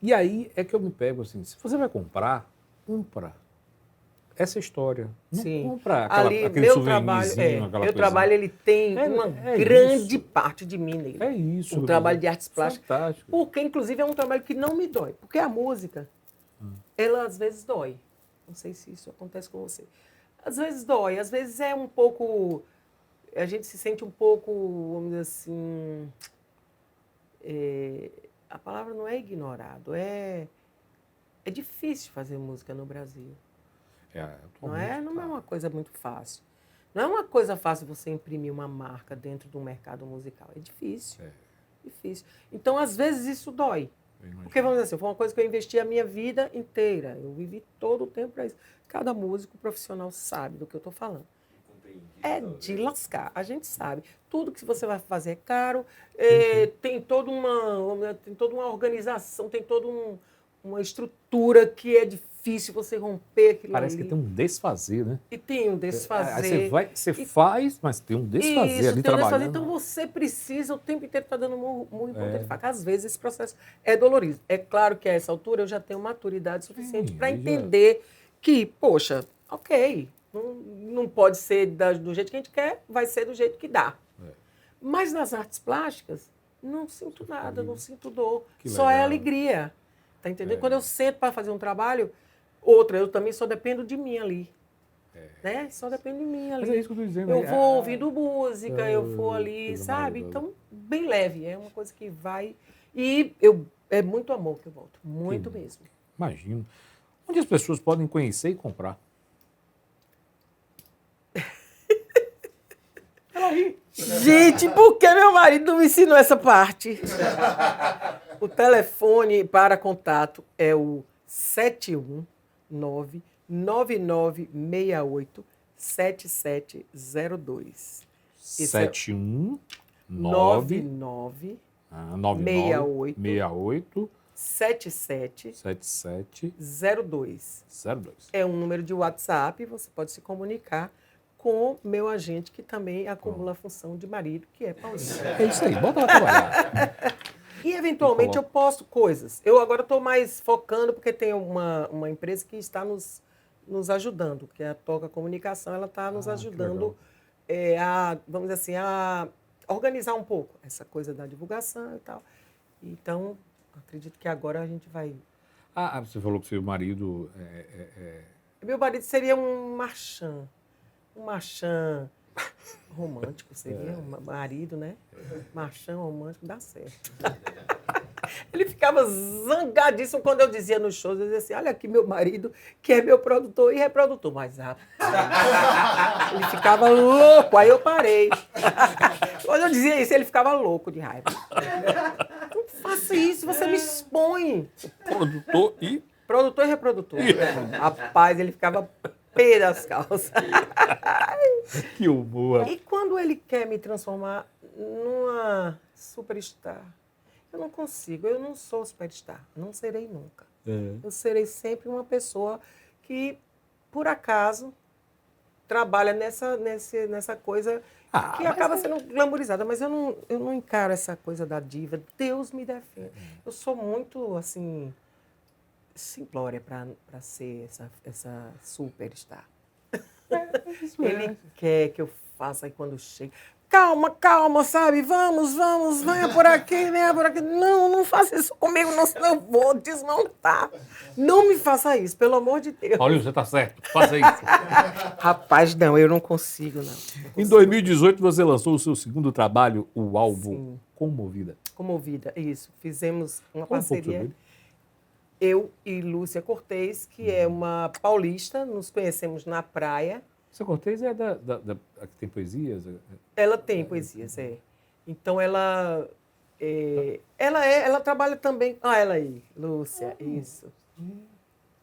E aí é que eu me pego assim, se você vai compra essa história. Não Sim. compra Ali, aquele meu trabalho, souvenirzinho, aquela meu coisinha. trabalho ele tem uma É grande isso. parte de mim nele. É isso. O trabalho de artes plásticas. Fantástico. Porque, inclusive, é um trabalho que não me dói. Porque a música, ela às vezes dói. Não sei se isso acontece com você. Às vezes dói, às vezes é um pouco... A gente se sente um pouco, vamos dizer assim... a palavra não é ignorado, é difícil fazer música no Brasil. Não é uma coisa muito fácil. Não é uma coisa fácil você imprimir uma marca dentro do mercado musical. É difícil. Difícil. Então, às vezes, isso dói. Porque, vamos dizer assim, foi uma coisa que eu investi a minha vida inteira. Eu vivi todo o tempo para isso. Cada músico profissional sabe do que eu estou falando. É de lascar. A gente sabe. Tudo que você vai fazer é caro. Tem toda uma organização, tem toda uma estrutura que é difícil você romper aquilo Parece ali. que tem um desfazer, né? E tem um desfazer. Aí você faz, mas tem um desfazer Isso, ali tem um desfazer. trabalhando. Então você precisa o tempo inteiro estar dando murro em ponta de faca. Às vezes esse processo é dolorido. É claro que a essa altura eu já tenho maturidade suficiente para aí já- entender que, poxa, ok, não pode ser do jeito que a gente quer, vai ser do jeito que dá. Mas nas artes plásticas, não sinto nada, não sinto dor. Que Só é legal. alegria. Tá entendendo? Quando eu sento para fazer um trabalho, outra, eu também só dependo de mim ali. Né? Só depende de mim ali. Mas é isso que eu estou dizendo. Eu vou ouvindo música, eu vou ali, coisa sabe? maravilhosa. Então, bem leve. É uma coisa que vai... E é muito amor que eu volto. Muito mesmo. Imagino. Onde as pessoas podem conhecer e comprar? Gente, por que meu marido não me ensinou essa parte? O telefone para contato é o 719-9968-7702. Esse é 719 99 68 77 77 02. 02. É um número de WhatsApp, você pode se comunicar com meu agente, que também acumula a função de marido, que é Paulinho. É isso aí, bota lá trabalhar. E, eventualmente, eu posto coisas. Eu agora estou mais focando, porque tem uma empresa que está nos ajudando, que é a Toca Comunicação, ela está nos ajudando vamos dizer assim, a organizar um pouco essa coisa da divulgação e tal. Então, acredito que agora a gente vai... Você falou que seu marido Meu marido seria um marchand. Um marchand romântico seria, um marido, né? Marchand romântico, dá certo. Ele ficava zangadíssimo quando eu dizia nos shows, eu dizia assim, olha aqui meu marido, que é meu produtor e reprodutor. Mas, ele ficava louco, aí eu parei. Quando eu dizia isso, ele ficava louco de raiva. Não faça isso, você me expõe. produtor e... Produtor e reprodutor. Rapaz, ele ficava pé das calças. Que humor. E quando ele quer me transformar numa superstar? Eu não consigo, eu não sou superstar, não serei nunca. Eu serei sempre uma pessoa que, por acaso, trabalha nessa coisa que acaba sendo glamourizada. Mas eu não encaro essa coisa da diva. Deus me defenda. Eu sou muito, assim, simplória para ser essa superstar. Ele quer que eu faça, aí quando chega... Calma, sabe? Vamos, venha por aqui, venha por aqui. Não faça isso comigo, não, senão eu vou desmontar. Não me faça isso, pelo amor de Deus. Paulinho, você está certo, faça isso. Rapaz, não, eu não consigo, não. Em 2018, você lançou o seu segundo trabalho, o álbum Comovida. Comovida, isso. Fizemos uma Fala um pouco parceria. sobre ele. Eu e Lúcia Cortez, que é uma paulista, nos conhecemos na praia. Lúcia Cortez é a que tem poesias? Ela tem poesias, Então, ela trabalha também... ela aí, Lúcia, isso.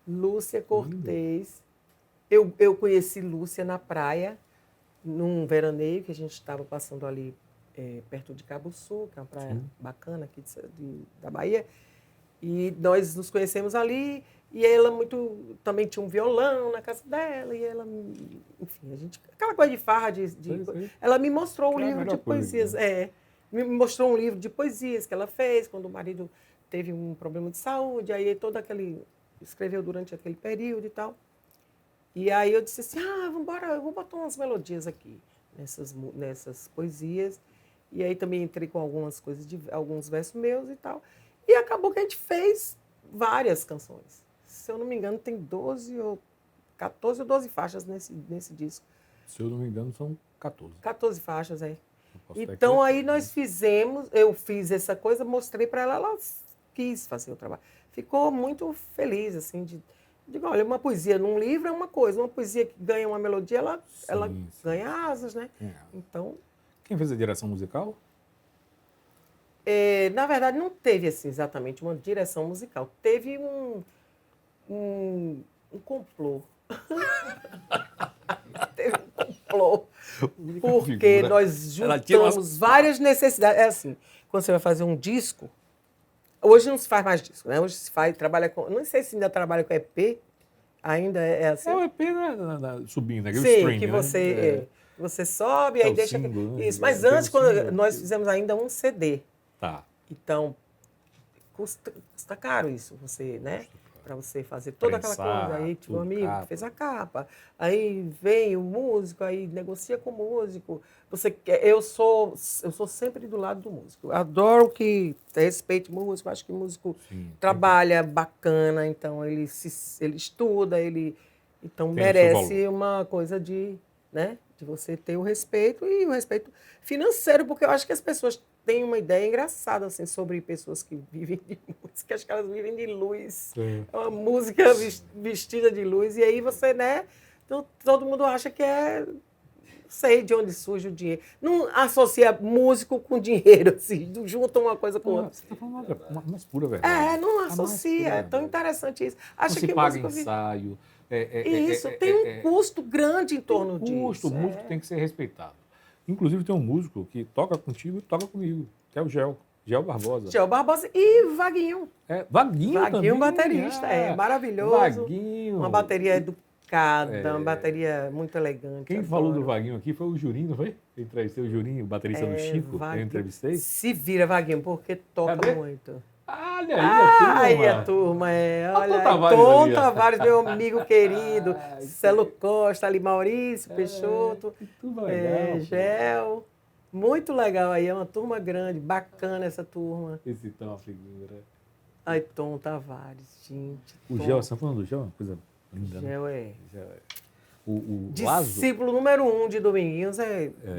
Lúcia Cortez. Eu conheci Lúcia na praia, num veraneio que a gente estava passando ali perto de Cabo Sul, que é uma praia bacana aqui da Bahia. E nós nos conhecemos ali... E ela também tinha um violão na casa dela, e ela, enfim, aquela coisa de farra, ela me mostrou um livro de poesias, me mostrou um livro de poesias que ela fez quando o marido teve um problema de saúde, aí escreveu durante aquele período e tal. E aí eu disse assim, vamos embora, eu vou botar umas melodias aqui nessas poesias, e aí também entrei com algumas coisas, alguns versos meus e tal, e acabou que a gente fez várias canções. Se eu não me engano, tem 14 ou 12 faixas nesse disco. Se eu não me engano, são 14. 14 faixas, Então, aí eu fiz essa coisa, mostrei para ela quis fazer o trabalho. Ficou muito feliz, assim, digo, olha, uma poesia num livro é uma coisa, uma poesia que ganha uma melodia, ela ganha asas, né? Então... Quem fez a direção musical? Na verdade, não teve, assim, exatamente uma direção musical. Teve um complô. Teve um complô. Porque nós juntamos várias necessidades. É assim, quando você vai fazer um disco, hoje não se faz mais disco, né? Hoje se trabalha com... Não sei se ainda trabalha com EP, ainda é assim. É o EP subindo, né? Sim, stream, que né? você sobe, aí o deixa... single, né? Isso, mas antes, quando nós fizemos ainda um CD. Tá. Então, custa caro isso, você, né? para você fazer toda aquela Prensar, coisa. Aí tinha um tudo, amigo capa. que fez a capa. Aí vem o músico, aí negocia com o músico. Eu sou sempre do lado do músico. Adoro que respeite músico. Acho que músico Sim, trabalha bacana, então ele estuda, então Tem o seu merece uma coisa de você ter o respeito e o respeito financeiro, porque eu acho que as pessoas têm uma ideia engraçada assim, sobre pessoas que vivem de música, acho que elas vivem de luz. É uma música vestida de luz, e aí você, então, todo mundo acha que não sei de onde surge o dinheiro. Não associa músico com dinheiro, assim, não junta uma coisa com outra. Você está falando a mais pura verdade. Não A mais associa, pura é tão verdade. interessante isso. Não Acho se que paga músico ensaio. Isso, tem um custo grande em torno disso. Custo, o músico tem que ser respeitado. Inclusive tem um músico que toca contigo e toca comigo, que é o Gel Barbosa. Gel Barbosa e Vaguinho. Vaguinho também. Baterista, maravilhoso. Vaguinho. Uma bateria educada, uma bateria muito elegante. Quem adoro. falou do Vaguinho aqui foi o Juninho, não foi? Eu entrevistei o Juninho, o baterista do Chico, Vaguinho. eu entrevistei. Se vira, Vaguinho, porque toca Cadê? muito. Olha aí a turma. Aí a turma, Tom olha aí. Tavares Tom ali, ó. Tavares, meu amigo querido. Celo Costa, ali Maurício Peixoto. Que turma legal, pô. Gel. Muito legal aí, é uma turma grande, bacana essa turma. Esse Tom é uma figura. Ai, Tom Tavares, gente. O Tom. Gel, você tá falando do Gel? É uma coisa linda, né? Gel é. Gel é. O Lazo, Discípulo número 1 de Dominguinhos,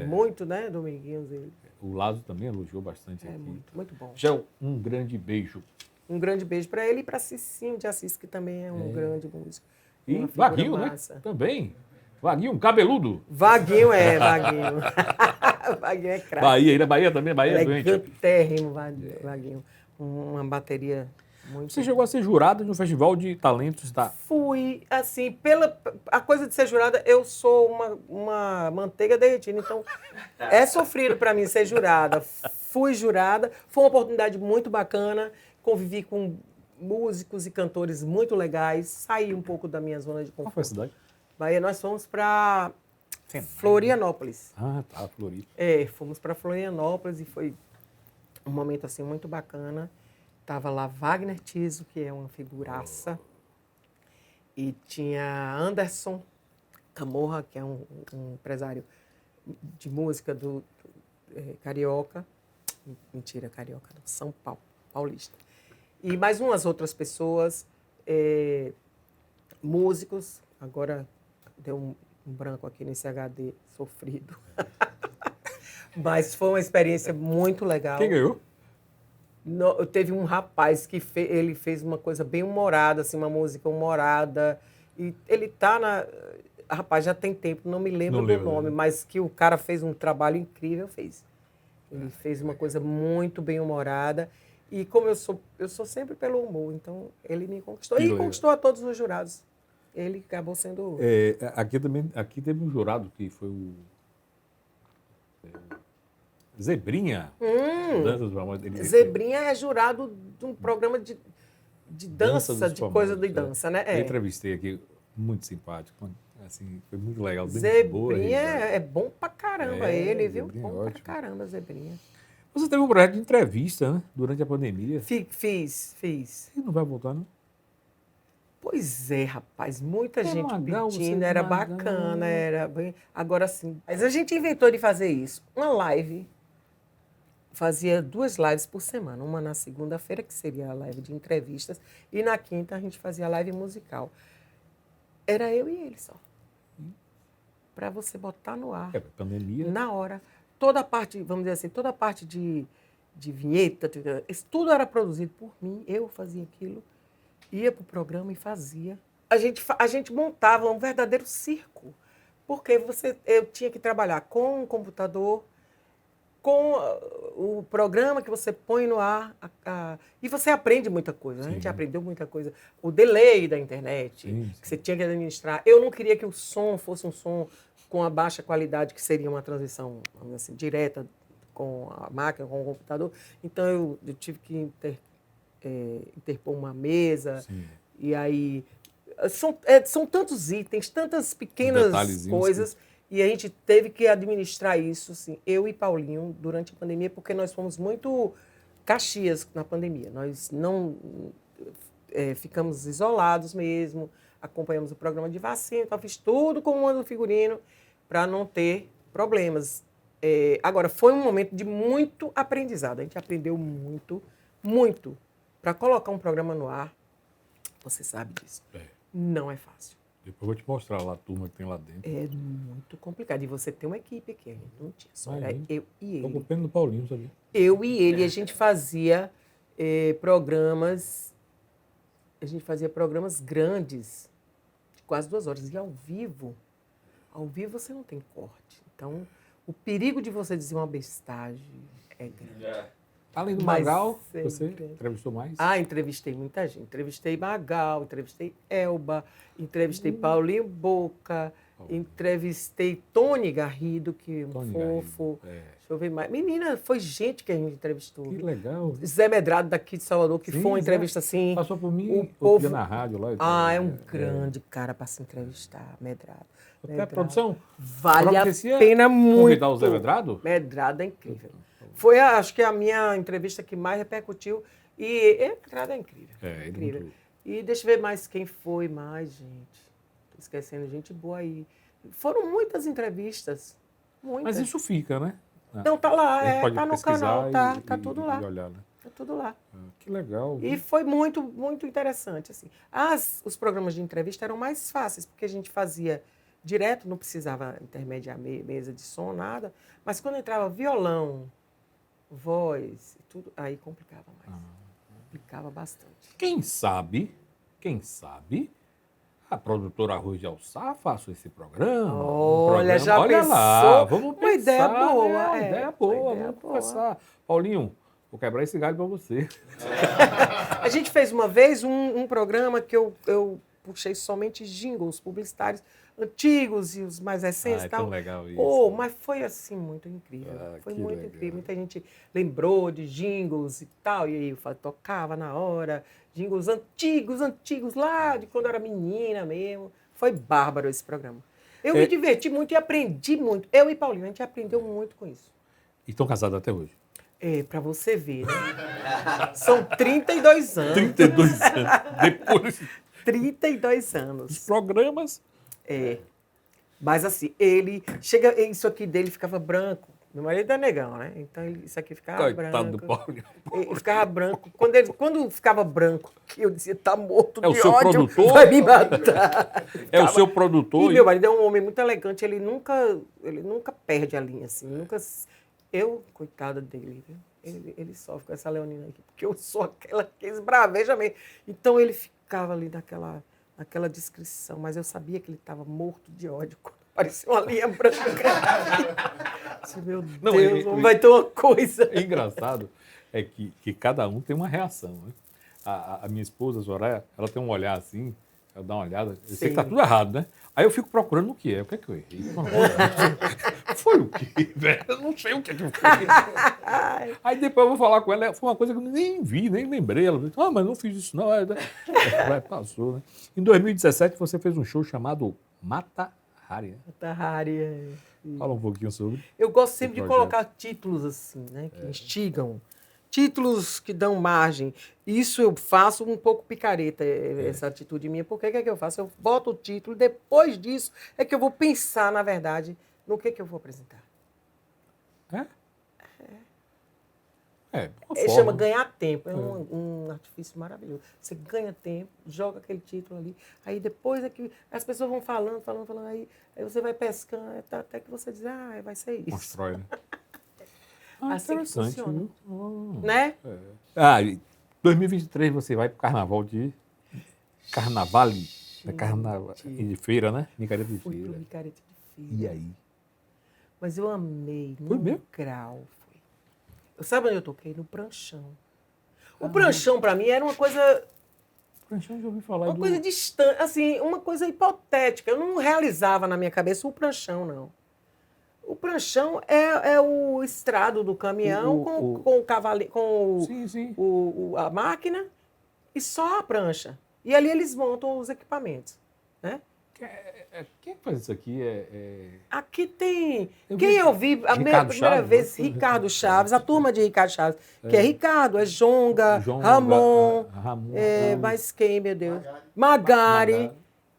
muito, né? Dominguinhos, ele. o Lazo também elogiou bastante É aqui. muito, muito bom. Gel, um grande beijo. Um grande beijo para ele e para Cicinho de Assis, que também é um grande músico. E Uma figura Vaguinho, massa. né? Também. Vaguinho, um cabeludo. Vaguinho. Vaguinho é craque. Bahia, ele é Bahia também, Bahia é doente. Elegantérrimo, Vaguinho. Uma bateria muito... Você chegou a ser jurada de um festival de talentos da... Fui, assim, a coisa de ser jurada, eu sou uma manteiga derretida, então é sofrido para mim ser jurada. Fui jurada, foi uma oportunidade muito bacana, convivi com músicos e cantores muito legais, saí um pouco da minha zona de Qual conforto. foi a cidade? Bahia, nós fomos para Florianópolis. Ah, tá, Floripa. Fomos para Florianópolis e foi um momento assim muito bacana. Tava lá Wagner Tiso, que é uma figuraça, e tinha Anderson Camorra, que é um empresário de música carioca, mentira, carioca, não, São Paulo, paulista. E mais umas outras pessoas, músicos, agora deu um branco aqui nesse HD sofrido. Mas foi uma experiência muito legal. Quem ganhou? Teve um rapaz que ele fez uma coisa bem humorada, assim, uma música humorada. E ele tá Rapaz, já tem tempo, não me lembro do nome, mas que o cara fez um trabalho incrível, fez. Ele fez uma coisa muito bem humorada. E como eu sou sempre pelo humor, então ele me conquistou. E conquistou a todos os jurados. Ele acabou sendo... Aqui teve um jurado que foi o... Zebrinha. Dança dos Famosos. Zebrinha é jurado de um programa de dança, dos de Famosos, coisa de dança, né? Eu entrevistei aqui, muito simpático. Assim, foi muito legal. Zebrinha é bom pra caramba, ele, viu? Zebrinha é Bom pra ótimo. caramba, Zebrinha. Você teve um projeto de entrevista, né? Durante a pandemia. Fiz. E não vai voltar, não? Pois é, rapaz, muita gente Magal, pedindo, você era Magal. bacana, era bem... Agora sim. Mas a gente inventou de fazer isso. Uma live, fazia 2 lives por semana. Uma na segunda-feira, que seria a live de entrevistas, e na quinta a gente fazia a live musical. Era eu e ele só. Para você botar no ar. Pandemia. Na hora. Toda a parte, vamos dizer assim, toda a parte de vinheta, isso tudo era produzido por mim, eu fazia aquilo. Ia para o programa e fazia. A gente montava um verdadeiro circo, porque eu tinha que trabalhar com o computador, com o programa que você põe no ar, e você aprende muita coisa. A gente aprendeu muita coisa. O delay da internet, que você tinha que administrar. Eu não queria que o som fosse um som com a baixa qualidade, que seria uma transição assim, direta com a máquina, com o computador. Então, eu tive que interpor uma mesa, e aí... São tantos itens, tantas pequenas coisas, e a gente teve que administrar isso, assim, eu e Paulinho, durante a pandemia, porque nós fomos muito Caxias na pandemia. ficamos isolados mesmo, acompanhamos o programa de vacina, então fiz tudo com o comando do figurino para não ter problemas. Agora, foi um momento de muito aprendizado. A gente aprendeu muito, muito. Para colocar um programa no ar, você sabe disso. Não é fácil. Depois eu vou te mostrar lá a turma que tem lá dentro. É muito complicado. E você tem uma equipe aqui, a gente não tinha. Só era eu e Estou com ele. pena do Paulinho, sabia? Eu e ele, a gente fazia programas. A gente fazia programas grandes, de quase 2 horas. E ao vivo você não tem corte. Então, o perigo de você dizer uma bestagem é grande. Além do Mas Magal, é você grande. entrevistou mais? Entrevistei muita gente. Entrevistei Magal, entrevistei Elba, entrevistei Paulinho Boca, entrevistei Tony Garrido, que é um Tony fofo. Garrido, Deixa eu ver mais. Menina, foi gente que a gente entrevistou. Que legal. Zé Medrado, daqui de Salvador, que Sim, foi uma Zé. entrevista assim. Passou por mim, O eu povo- ia na rádio lá. É um grande cara para se entrevistar, Medrado. Até a produção Vale a providencia pena muito. convidar o Zé Medrado? Medrado é incrível. Foi, acho que, a minha entrevista que mais repercutiu. E Medrado é incrível. Ele incrível. muito... E deixa eu ver mais quem foi mais, gente. Tô esquecendo gente boa aí. Foram muitas entrevistas. Muitas. Mas isso fica, né? Não, tá lá, A gente pode tá no pesquisar canal, tá e tudo lá. E olhar, né? Tá tudo lá. Que legal. E foi muito, muito interessante. Assim. Os programas de entrevista eram mais fáceis, porque a gente fazia direto, não precisava intermediar mesa de som, nada. Mas quando entrava violão, voz, e tudo, aí complicava mais. Complicava bastante. Quem sabe, a produtora Arroz de Alçá faça esse programa. Olha, já olha lá, pensou? vamos Uma ideia pensar, boa, né? Uma é, ideia uma boa, ideia vamos boa. conversar. Paulinho, vou quebrar esse galho para você. A gente fez uma vez um programa que eu puxei somente jingles publicitários antigos e os mais recentes É e tal. tão legal isso. Mas foi assim muito incrível. Foi que muito legal. incrível. Muita gente lembrou de jingles e tal, e aí eu tocava na hora. Jingles antigos, lá de quando eu era menina mesmo. Foi bárbaro esse programa. Eu me diverti muito e aprendi muito. Eu e Paulinho, a gente aprendeu muito com isso. E estão casados até hoje? Pra você ver, né? São 32 anos. 32 anos. Depois 32 dos anos. programas. Mas assim, isso aqui dele ficava branco. Meu marido é negão, né? Então isso aqui ficava Coitado do branco. Paulinho. Ele ficava branco. Quando ficava branco, que eu dizia, tá morto É o de seu ódio, produtor? vai me matar. É o seu produtor. E meu marido é um homem muito elegante, ele nunca perde a linha, assim. Coitada dele, viu? Ele sofre com essa leonina aqui, porque eu sou aquela que esbraveja mesmo. Então ele ficava ali naquela descrição, mas eu sabia que ele estava morto de ódio quando parecia uma linha branca. Meu Não, Deus, vai ter uma coisa. O engraçado é que cada um tem uma reação, né? A minha esposa, Soraya, ela tem um olhar assim, ela dá uma olhada, eu sei que tá Sim. tudo errado, né? Aí eu fico procurando o que é. O que é que eu errei? Foi o quê, velho? Eu não sei o que é que eu fiz. Aí depois eu vou falar com ela, foi uma coisa que eu nem vi, nem lembrei. Ela disse, mas não fiz isso não. Passou, né? Em 2017 você fez um show chamado Mata Hari. Hari. Fala um pouquinho sobre. Eu gosto sempre de projeto. colocar títulos assim, né? Que instigam. Títulos que dão margem. Isso eu faço um pouco picareta, essa atitude minha. Por que é que eu faço? Eu boto o título, depois disso é que eu vou pensar, na verdade, no que eu vou apresentar. Uma Ele forma. chama ganhar tempo. É um artifício maravilhoso. Você ganha tempo, joga aquele título ali. Aí depois é que as pessoas vão falando. Aí você vai pescando, até que você diz, vai ser isso. Constrói, né? Assim que interessante, funciona. viu? Né? E 2023 você vai pro carnaval de Carnavale, de feira, né? Micareta de Fui pro feira. Micareta de Feira. E aí? Mas eu amei, Foi no mesmo? grau. Sabe onde eu toquei? No pranchão. O pranchão, para mim, era uma coisa Pranchão, já ouvi falar Uma coisa distante, assim, uma coisa hipotética. Eu não realizava na minha cabeça o pranchão, não. O pranchão é o estrado do caminhão com o cavalo, com Sim. a máquina e só a prancha. E ali eles montam os equipamentos, né? Quem faz isso aqui? Aqui tem. Eu Quem vi eu vi a Ricardo primeira Chaves, vez, né? Ricardo Chaves, a turma de Ricardo Chaves, que é Ricardo, é Jonga, Ramon, Ramon, mais quem, meu Deus? Magari.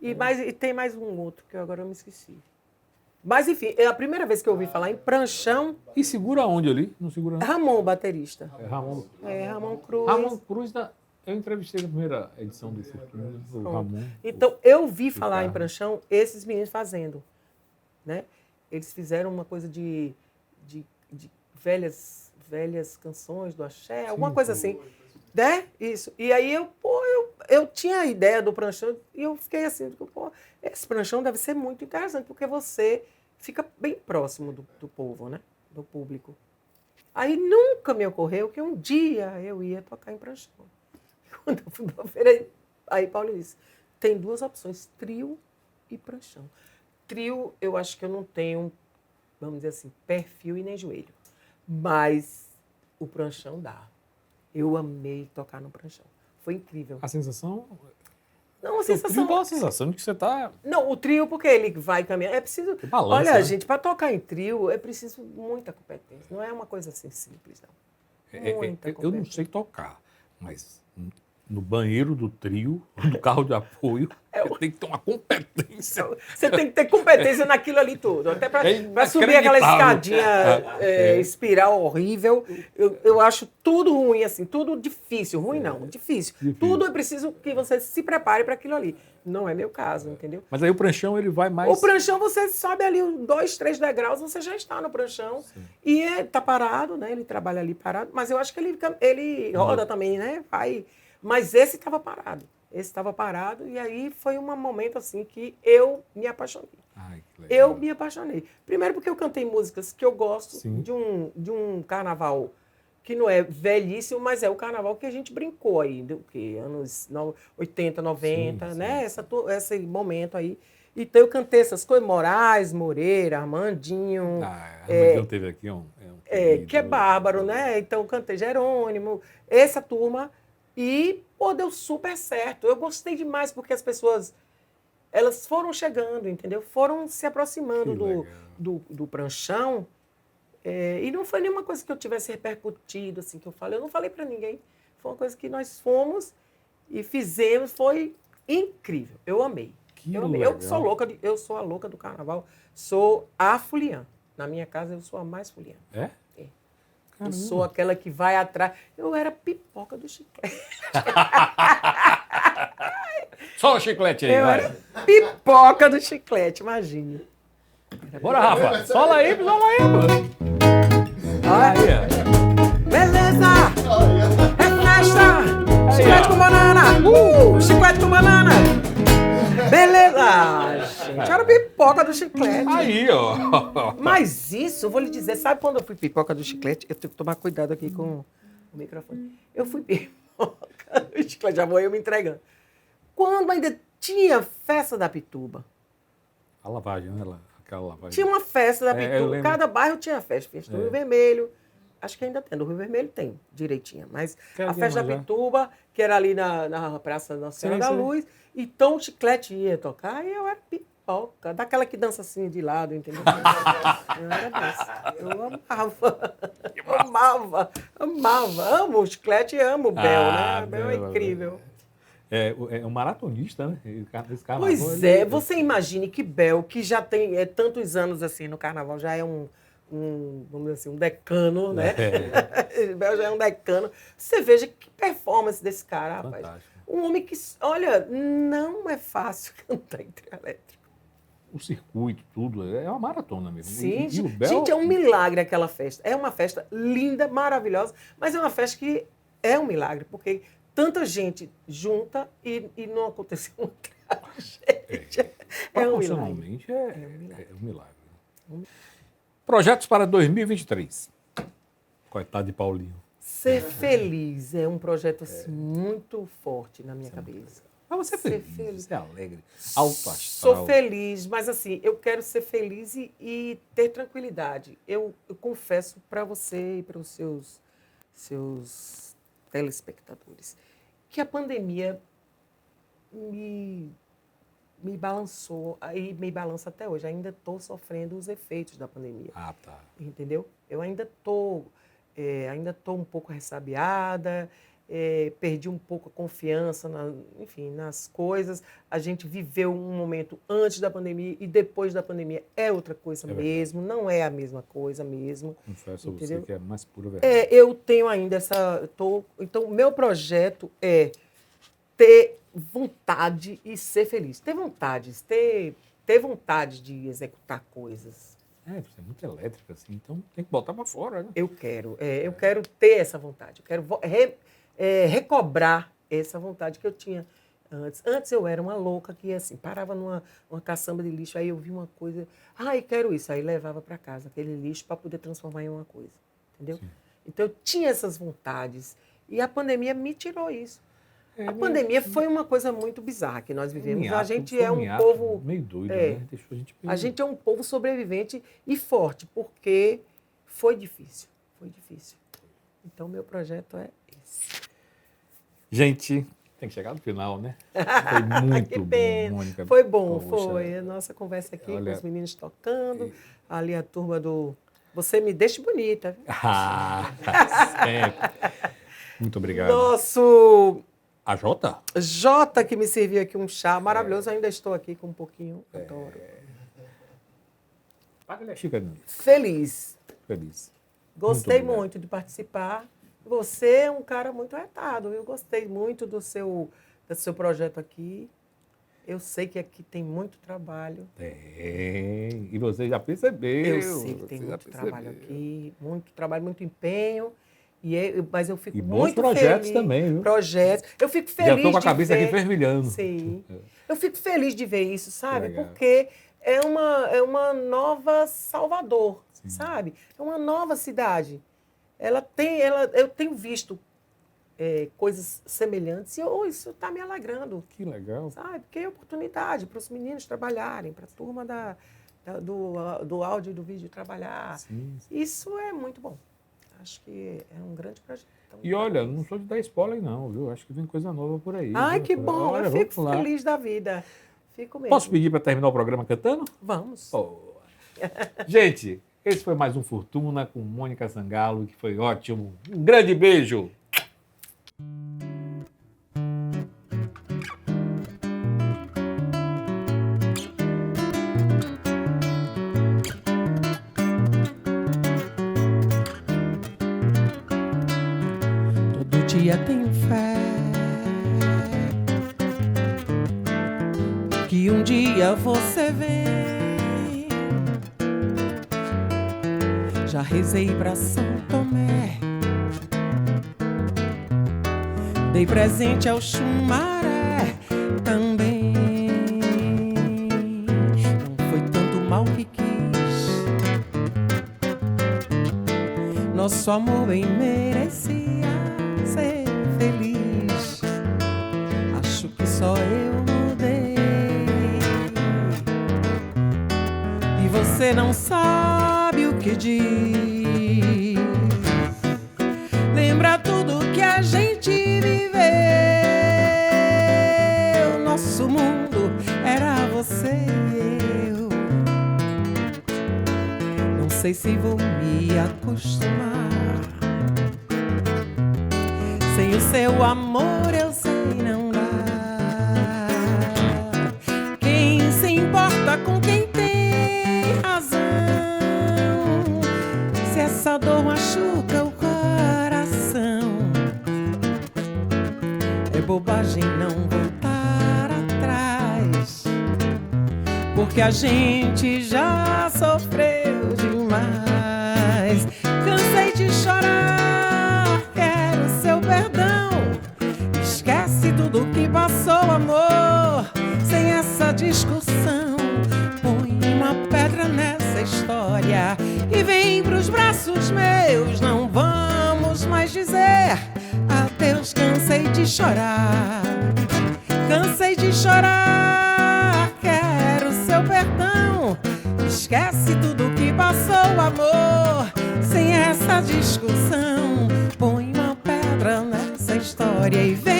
Magari. E tem mais um outro que agora eu me esqueci. Mas, enfim, é a primeira vez que eu ouvi falar em pranchão, E segura onde ali? Não segura não? Ramon, o baterista. Ramon. Ramon Cruz. Ramon Cruz, eu entrevistei na primeira edição do Fortuna, o Ramon. Então, eu vi falar em Ricardo. pranchão esses meninos fazendo, né? Eles fizeram uma coisa de velhas canções do axé, alguma coisa assim, né? Isso. E aí eu tinha a ideia do pranchão e eu fiquei assim, pô, esse pranchão deve ser muito interessante, porque você fica bem próximo do povo, né? Do público. Aí nunca me ocorreu que um dia eu ia tocar em pranchão. Quando eu fui pra feira, aí Paulo disse, tem duas opções, trio e pranchão. Trio, eu acho que eu não tenho, vamos dizer assim, perfil e nem joelho. Mas o pranchão dá. Eu amei tocar no pranchão. Foi incrível. A sensação... Não, a O trio sensação... dá uma sensação de que você está... Não, o trio, porque ele vai caminhar. É preciso... balança, Olha, né? gente, para tocar em trio é preciso muita competência. Não é uma coisa assim simples, não. Muita eu não competência. sei tocar, mas no banheiro do trio, do carro de apoio, tem que ter uma competência. Você tem que ter competência naquilo ali tudo. Até para É subir aquela inacreditável. escadinha espiral horrível. Eu acho tudo ruim, assim, tudo difícil. Ruim não, difícil. Tudo é preciso que você se prepare para aquilo ali. Não é meu caso, entendeu? Mas aí o pranchão, ele vai mais... O pranchão, você sobe ali 2, 3 degraus, você já está no pranchão. Sim. E está parado, né? Ele trabalha ali parado. Mas eu acho que ele roda também, né? Vai. Mas esse estava parado. Esse estava parado. E aí foi um momento assim que eu me apaixonei. Ai, que legal. Eu me apaixonei. Primeiro porque eu cantei músicas que eu gosto Sim. de um carnaval que não é velhíssimo, mas é o carnaval que a gente brincou aí, do que anos 80, 90, Sim, né? sim. Esse momento aí. Então eu cantei essas coisas, Moraes, Moreira, Armandinho, Armandinho teve aqui querido, que é bárbaro, né? Então eu cantei Jerônimo, essa turma, e pô, deu super certo. Eu gostei demais porque as pessoas, elas foram chegando, entendeu? Foram se aproximando Que legal. do pranchão. E não foi nenhuma coisa que eu tivesse repercutido, assim, que eu falei. Eu não falei para ninguém. Foi uma coisa que nós fomos e fizemos. Foi incrível. Eu amei. Que Eu amei. legal. Eu sou a louca do carnaval. Sou a fuliã. Na minha casa, eu sou a mais fuliã. É? É. Caramba. Eu sou aquela que vai atrás. Eu era pipoca do chiclete. Só o chiclete aí, Eu vai. era pipoca do chiclete, imagina. Bora, Rafa. Sola aí, mano. Olha. Aí, ó. Beleza! É festa! Chiclete com banana! Chiclete com banana! Beleza! Gente, era pipoca do chiclete. Aí, ó. Mas isso, eu vou lhe dizer, sabe quando eu fui pipoca do chiclete? Eu tenho que tomar cuidado aqui com o microfone. Eu fui pipoca do chiclete, já vou eu me entregando. Quando ainda tinha festa da Pituba. A lavagem, né? Aquela lavagem. Tinha uma festa da eu Pituba. lembro. Cada bairro tinha festa. Festa do Rio Vermelho. Acho que ainda tem. Do Rio Vermelho tem, direitinho. Mas Quero a festa da manjar. Pituba, que era ali na Praça Nossa Senhora da sim. Luz, então o chiclete ia tocar e eu era pipoca. Daquela que dança assim de lado, entendeu? Eu era dessa. Eu amava. Amo o chiclete e amo o Bel, né? O Bel é Bel, incrível. É um maratonista, né? Esse carnaval, Pois é, você imagine que Bel, que já tem tantos anos assim no carnaval, já é vamos dizer assim, um decano, né? Bel já é um decano. Você veja que performance desse cara, rapaz. Fantástico. Um homem que, olha, não é fácil cantar em trio elétrico. O circuito, tudo, é uma maratona mesmo. Sim, E o Bel, gente, é um milagre aquela festa. É uma festa linda, maravilhosa, mas é uma festa que é um milagre, porque tanta gente junta e não aconteceu uma tragédia. É um milagre. proporcionalmente, é um milagre. Projetos para 2023. Coitado de Paulinho. Ser feliz é um projeto assim, muito forte na minha cabeça. Mas você é Ser feliz, feliz. você é alegre, alto astral. Sou feliz, mas assim, eu quero ser feliz e ter tranquilidade. Eu confesso para você e para os seus telespectadores que a pandemia me me balançou, e me balança até hoje. Ainda estou sofrendo os efeitos da pandemia. Ah, tá. Entendeu? Eu ainda estou um pouco ressabiada, perdi um pouco a confiança, nas coisas. A gente viveu um momento antes da pandemia e depois da pandemia é outra coisa mesmo, não é a mesma coisa mesmo. Confesso a entendeu? você que é mais pura verdade. Eu tenho ainda então, o meu projeto é ter vontade e ser feliz. Ter vontade de executar coisas. Você é muito elétrica, assim, então tem que botar pra fora, né? Eu quero ter essa vontade. Eu quero recobrar essa vontade que eu tinha antes. Antes eu era uma louca que, assim, parava numa caçamba de lixo, aí eu vi uma coisa, quero isso. Aí levava para casa aquele lixo para poder transformar em uma coisa, entendeu? Sim. Então eu tinha essas vontades e a pandemia me tirou isso. A pandemia foi uma coisa muito bizarra que nós vivemos. A gente é um povo meio doido, né? Deixou a gente é um povo sobrevivente e forte, porque foi difícil. Então, meu projeto é esse. Gente, tem que chegar no final, né? Foi muito que bom, pena. Mônica. Foi bom, Poxa. foi. A nossa conversa aqui Olha, com os meninos tocando, ali a turma do Você Me Deixa Bonita. Sempre. Muito obrigado. Nosso A Jota? Jota, que me serviu aqui um chá maravilhoso. Ainda estou aqui com um pouquinho. Adoro. Paga-lhe a xícara. Feliz. Gostei Muito muito de participar. Você é um cara muito retado. Eu gostei muito do seu projeto aqui. Eu sei que aqui tem muito trabalho. Tem. E você já percebeu. Eu sei que tem muito trabalho aqui. Muito trabalho, muito empenho. Mas eu fico E bons muito projetos feliz. também, viu? Projetos. Eu fico feliz Já estou com a de cabeça ver. aqui fervilhando. Sim. Eu fico feliz de ver isso, sabe? legal. Porque é uma nova Salvador, sabe? É uma nova cidade. Eu tenho visto coisas semelhantes e isso está me alegrando. Que legal. Sabe? Porque é oportunidade para os meninos trabalharem, para a turma do áudio e do vídeo trabalhar. Sim. Isso é muito bom. Acho que é um grande projeto. E olha, não sou de dar spoiler não, viu? Acho que vem coisa nova por aí. Ai, viu? que bom. Olha, eu fico vamos lá. feliz da vida. Fico mesmo. Posso pedir para terminar o programa cantando? Vamos. Gente, esse foi mais um Fortuna com Mônica Zangalo, que foi ótimo. Um grande beijo. Todo dia tenho fé que um dia você vem. Já rezei pra São Tomé, dei presente ao Xumaré também. Não foi tanto mal que quis, nosso amor bem merecia ser feliz. Acho que só eu mudei e você não sabe o que diz. Lembra tudo que a gente viveu. Nosso mundo era você e eu. Não sei se vou me acostumar. Sem o seu amor eu sei não dá. Quem se importa com quem tem razão? Se essa dor machuca o coração, é bobagem não voltar atrás, porque a gente já sofreu demais. Cansei de chorar, quero seu perdão. Esquece tudo que passou, amor, sem essa discussão. Põe uma pedra nessa história e vem pros braços meus. Não vamos mais dizer adeus. Cansei de chorar, cansei de chorar, quero seu perdão. Esquece tudo que passou, amor, sem essa discussão. Põe uma pedra nessa história e vem